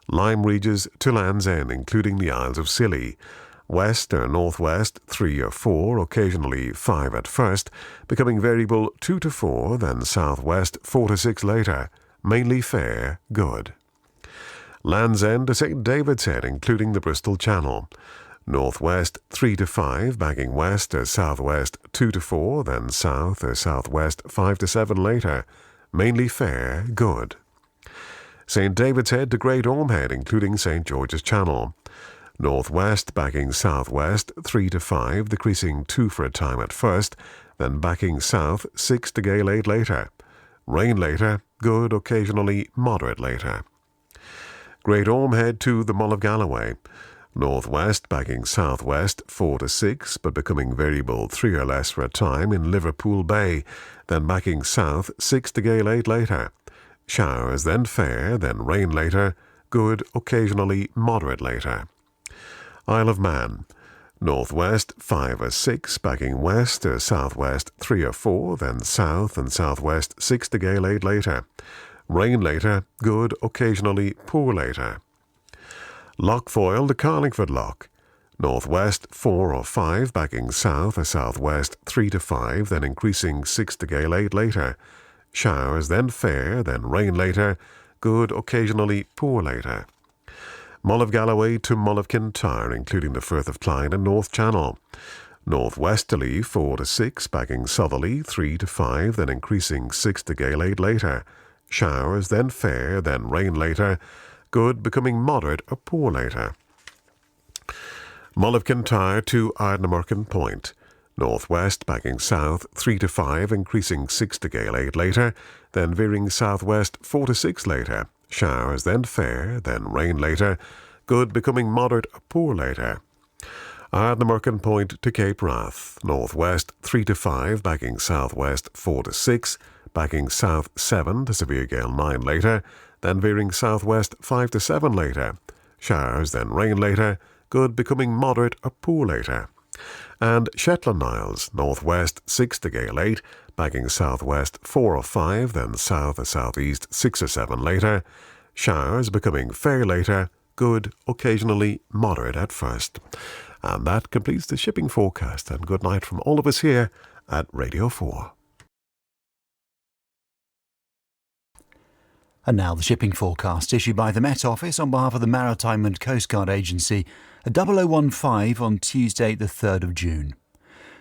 Lime Regis to Land's End, including the Isles of Scilly. West or northwest 3 or 4, occasionally 5 at first, becoming variable 2 to 4, then southwest 4 to 6 later. Mainly fair, good. Land's End to St David's Head, including the Bristol Channel. Northwest 3 to 5, backing west or southwest 2 to 4, then south or southwest 5 to 7 later. Mainly fair, good. St David's Head to Great Ormhead, including St George's Channel. Northwest backing southwest 3 to 5, decreasing 2 for a time at first, then backing south 6 to gale 8 later. Rain later, good, occasionally moderate later. Great Ormhead to the Mull of Galloway. Northwest backing southwest 4 to 6, but becoming variable 3 or less for a time in Liverpool Bay, then backing south 6 to gale 8 later. Showers, then fair, then rain later, good, occasionally moderate later. Isle of Man. Northwest 5 or 6, backing west or southwest 3 or 4, then south and southwest 6 to gale 8 later. Rain later, good, occasionally poor later. Lochfoyle to Carlingford Loch. Northwest 4 or 5, backing south or southwest 3 to 5, then increasing 6 to gale 8 later. Showers, then fair, then rain later, good, occasionally poor later. Mull of Galloway to Mull of Kintyre, including the Firth of Clyde and North Channel. Northwesterly 4 to 6, backing southerly 3 to 5, then increasing 6 to gale 8 later. Showers, then fair, then rain later, good, becoming moderate or poor later. Mull of Kintyre to Ardnamurchan Point. Northwest backing south 3 to 5, increasing 6 to gale 8 later, then veering southwest 4 to 6 later. Showers, then fair, then rain later, good, becoming moderate or poor later. Ardnamurchan Point to Cape Wrath. Northwest 3 to 5, backing southwest 4 to 6, backing south 7 to severe gale 9 later, then veering southwest 5 to 7 later. Showers, then rain later, good, becoming moderate or poor later. And Shetland Isles, northwest 6 to gale 8, backing southwest 4 or 5, then south or southeast 6 or 7 later. Showers, becoming fair later, good, occasionally moderate at first. And that completes the shipping forecast, and good night from all of us here at Radio 4. And now the shipping forecast issued by the Met Office on behalf of the Maritime and Coast Guard Agency at 0015 on Tuesday the 3rd of June.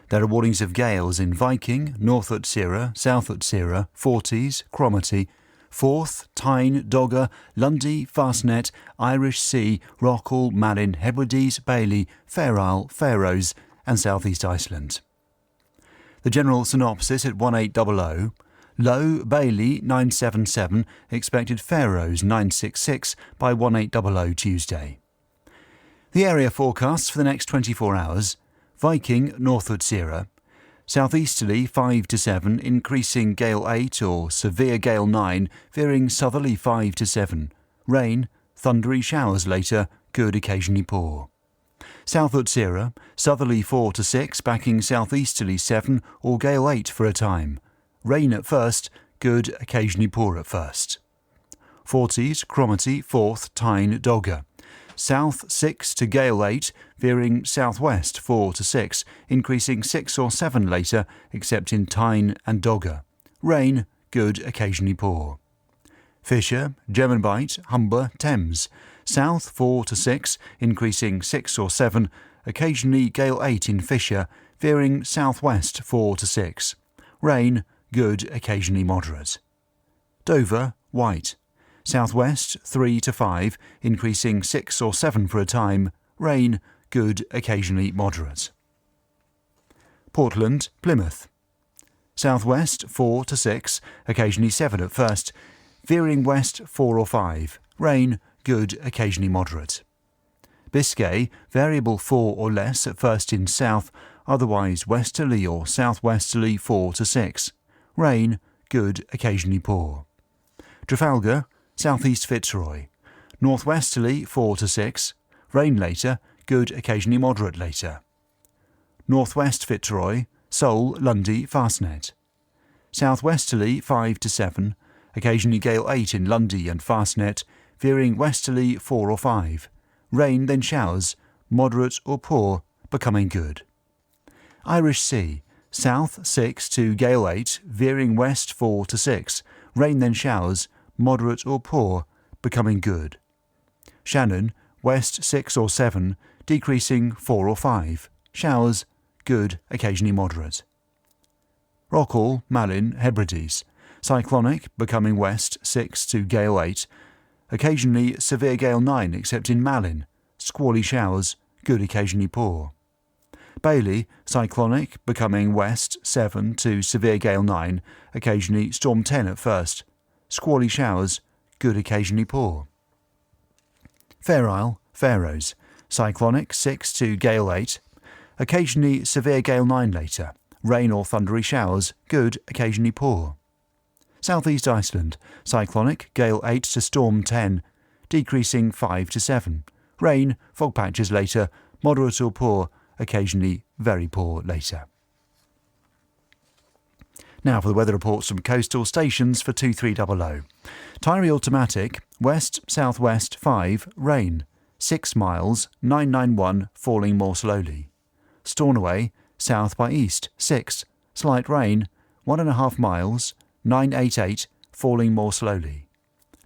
There are warnings of gales in Viking, North Utsira, South Utsira, Forties, Cromarty, Forth, Tyne, Dogger, Lundy, Fastnet, Irish Sea, Rockall, Malin, Hebrides, Bailey, Fair Isle, Faroes and South East Iceland. The general synopsis at 1800. Low, Bailey 977, expected Faroes 966 by 1800 Tuesday. The area forecasts for the next 24 hours: Viking, North Utsira, southeasterly 5 to 7, increasing gale 8 or severe gale 9, veering southerly 5 to 7. Rain, thundery showers later, good, occasionally poor. South Utsira, southerly 4 to 6, backing southeasterly 7 or gale 8 for a time. Rain at first, good, occasionally poor at first. Forties, Cromarty, Forth, Tyne, Dogger. South 6 to gale 8, veering southwest 4 to 6, increasing 6 or 7 later, except in Tyne and Dogger. Rain, good, occasionally poor. Fisher, German Bight, Humber, Thames. South 4 to 6, increasing 6 or 7, occasionally gale 8 in Fisher, veering southwest 4 to 6. Rain, good, occasionally moderate. Dover, White. Southwest 3 to 5, increasing 6 or 7 for a time. Rain, good, occasionally moderate. Portland, Plymouth. Southwest 4 to 6, occasionally 7 at first. Veering west 4 or 5. Rain, good, occasionally moderate. Biscay, variable 4 or less at first in south, otherwise westerly or southwesterly 4 to 6. Rain, good, occasionally poor. Trafalgar, southeast Fitzroy. Northwesterly 4 to 6. Rain later, good, occasionally moderate later. Northwest Fitzroy, Seoul, Lundy, Fastnet. Southwesterly 5 to 7, occasionally gale 8 in Lundy and Fastnet, veering westerly 4 or 5. Rain, then showers, moderate or poor, becoming good. Irish Sea, south 6 to gale 8, veering west 4 to 6. Rain, then showers, moderate or poor, becoming good. Shannon, west 6 or 7, decreasing 4 or 5. Showers, good, occasionally moderate. Rockall, Malin, Hebrides, cyclonic, becoming west 6 to gale 8, occasionally severe gale 9 except in Malin, squally showers, good, occasionally poor. Bailey, cyclonic, becoming west 7 to severe gale 9, occasionally storm 10 at first, squally showers, good, occasionally poor. Fair Isle, Faroes, cyclonic 6 to gale 8, occasionally severe gale 9 later, rain or thundery showers, good, occasionally poor. South East Iceland, cyclonic, gale 8 to storm 10, decreasing 5 to 7. Rain, fog patches later, moderate or poor, occasionally very poor later. Now for the weather reports from coastal stations for 2300. Tyree Automatic, west-southwest 5, rain, 6 miles, 991, falling more slowly. Stornoway, south by east 6, slight rain, 1.5 miles, 988, falling more slowly.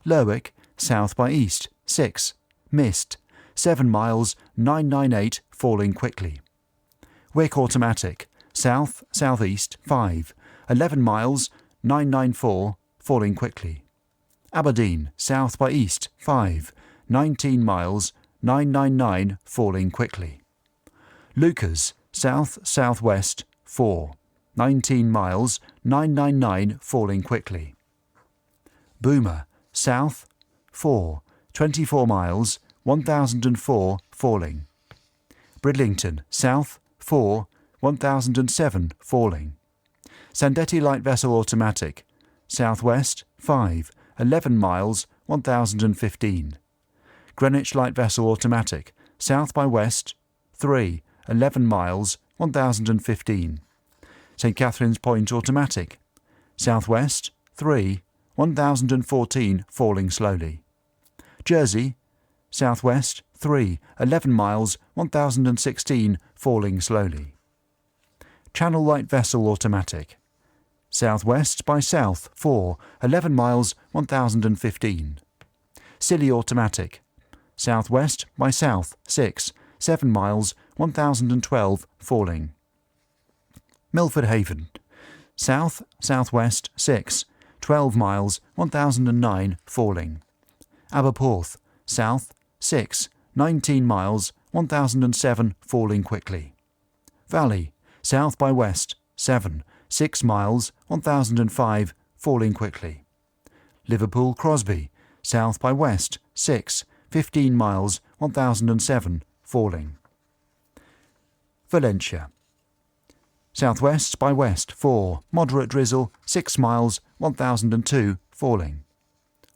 Lerwick, south by east 6, mist, 7 miles, 998, falling quickly. Wick Automatic, south-southeast 5, 11 miles, 994, falling quickly. Aberdeen, south by east 5, 19 miles, 999, falling quickly. Lucas, south-southwest 4, 19 miles, 999, falling quickly. Boomer, south 4, 24 miles, 1004, falling. Bridlington, south 4, 1007, falling. Sandetti Light Vessel Automatic, southwest 5, 11 miles, 1015. Greenwich Light Vessel Automatic, south by west 3, 11 miles, 1015. St Catherine's Point Automatic, southwest 3, 1014, falling slowly. Jersey, southwest 3, 11 miles, 1016, falling slowly. Channel Light Vessel Automatic, southwest by south 4, 11 miles, 1015. Scilly Automatic, southwest by south 6, 7 miles, 1012, falling. Milford Haven, south-southwest 6, 12 miles, 1009, falling. Aberporth, south 6, 19 miles, 1007, falling quickly. Valley, south by west 7, 6 miles, 1005, falling quickly. Liverpool Crosby, south by west 6, 15 miles, 1007, falling. Valencia, southwest by west 4, moderate drizzle, 6 miles, 1002, falling.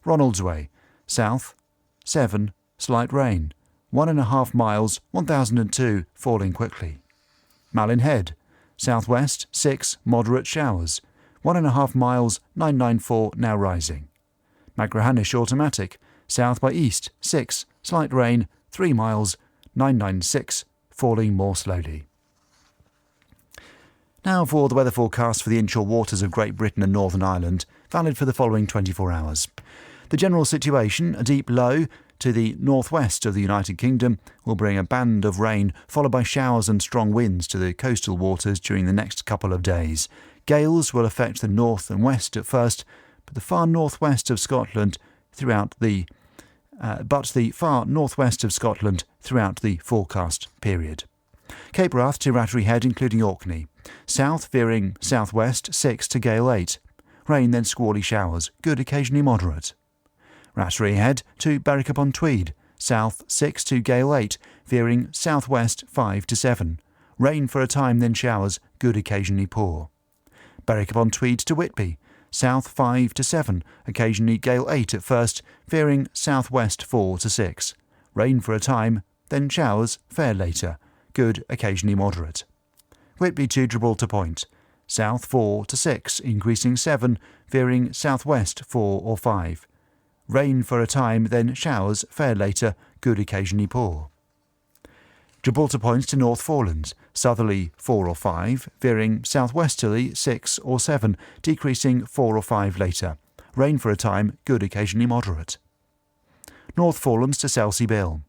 Ronaldsway, south 7, slight rain, 1.5 miles, 1002, falling quickly. Malin Head, southwest 6, moderate showers, 1.5 miles, 994, now rising. Machrihanish Automatic, south by east 6, slight rain, 3 miles, 996, falling more slowly. Now for the weather forecast for the inshore waters of Great Britain and Northern Ireland, valid for the following 24 hours. The general situation, a deep low to the northwest of the United Kingdom, will bring a band of rain, followed by showers and strong winds to the coastal waters during the next couple of days. Gales will affect the north and west at first, but the far northwest of Scotland throughout the forecast period. Cape Wrath to Rattery Head, including Orkney. South veering southwest 6 to gale 8. Rain, then squally showers, good, occasionally moderate. Rattery Head to Berwick-upon-Tweed. South 6 to gale 8, veering southwest 5 to 7. Rain for a time, then showers, good, occasionally poor. Berwick-upon-Tweed to Whitby. South 5 to 7, occasionally gale 8 at first, veering southwest 4 to 6. Rain for a time, then showers, fair later, good, occasionally moderate. Whitby to Gibraltar Point. South 4 to 6, increasing 7, veering southwest 4 or 5. Rain for a time, then showers, fair later, good occasionally poor. Gibraltar Point to North Forelands. Southerly 4 or 5, veering southwesterly 6 or 7, decreasing 4 or 5 later. Rain for a time, good occasionally moderate. North Forelands to Selsey Bill.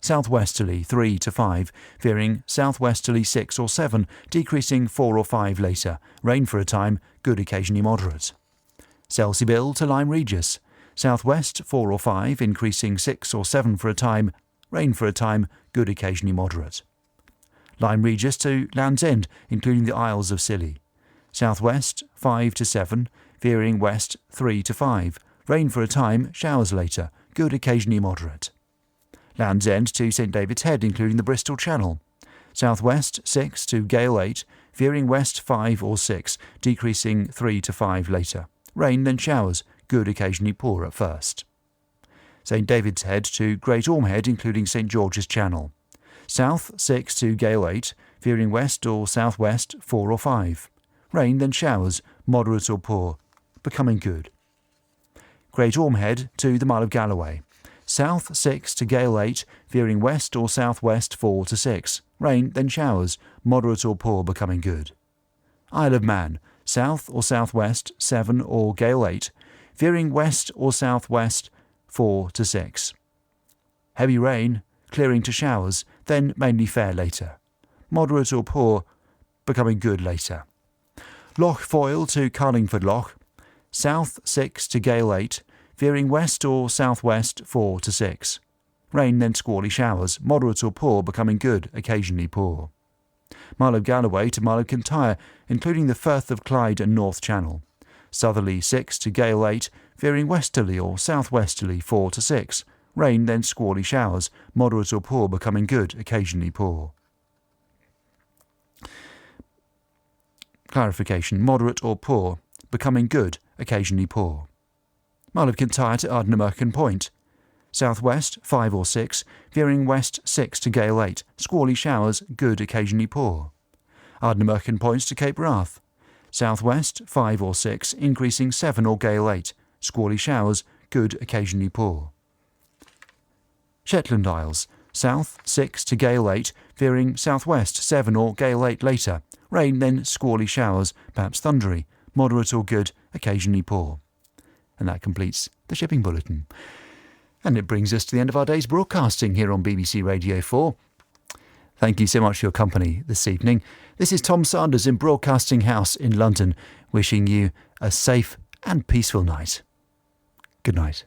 Southwesterly 3 to 5, veering southwesterly 6 or 7, decreasing 4 or 5 later. Rain for a time, good occasionally moderate. Selsey Bill to Lyme Regis. Southwest 4 or 5, increasing 6 or 7 for a time. Rain for a time, good occasionally moderate. Lyme Regis to Land's End, including the Isles of Scilly. Southwest 5 to 7, veering west 3 to 5. Rain for a time, showers later, good occasionally moderate. Land's End to St David's Head, including the Bristol Channel. Southwest 6 to gale 8, veering west 5 or 6, decreasing 3 to 5 later. Rain, then showers, good occasionally poor at first. St David's Head to Great Ormhead, including St George's Channel. South 6 to gale 8, veering west or southwest 4 or 5. Rain, then showers, moderate or poor, becoming good. Great Ormhead to the Mile of Galloway. South 6 to gale 8, veering west or southwest 4 to 6. Rain, then showers, moderate or poor, becoming good. Isle of Man. South or southwest 7 or gale 8, veering west or southwest 4 to 6. Heavy rain, clearing to showers, then mainly fair later. Moderate or poor, becoming good later. Loch Foyle to Carlingford Loch. South 6 to gale 8, veering west or southwest 4 to 6. Rain, then squally showers, moderate or poor, becoming good, occasionally poor. Mile of Galloway to Mile of Kintyre, including the Firth of Clyde and North Channel. Southerly 6 to gale 8, veering westerly or southwesterly 4 to 6. Rain, then squally showers, moderate or poor, becoming good, occasionally poor. Clarification: moderate or poor, becoming good, occasionally poor. Mile of Kintyre to Ardnamurchan Point. Southwest 5 or 6, veering west 6 to gale 8, squally showers, good, occasionally poor. Ardnamurchan Point to Cape Wrath. Southwest 5 or 6, increasing 7 or gale 8, squally showers, good, occasionally poor. Shetland Isles. South 6 to gale 8, veering southwest 7 or gale 8 later. Rain, then squally showers, perhaps thundery, moderate or good, occasionally poor. And that completes the Shipping Bulletin. And it brings us to the end of our day's broadcasting here on BBC Radio 4. Thank you so much for your company this evening. This is Tom Sanders in Broadcasting House in London, wishing you a safe and peaceful night. Good night.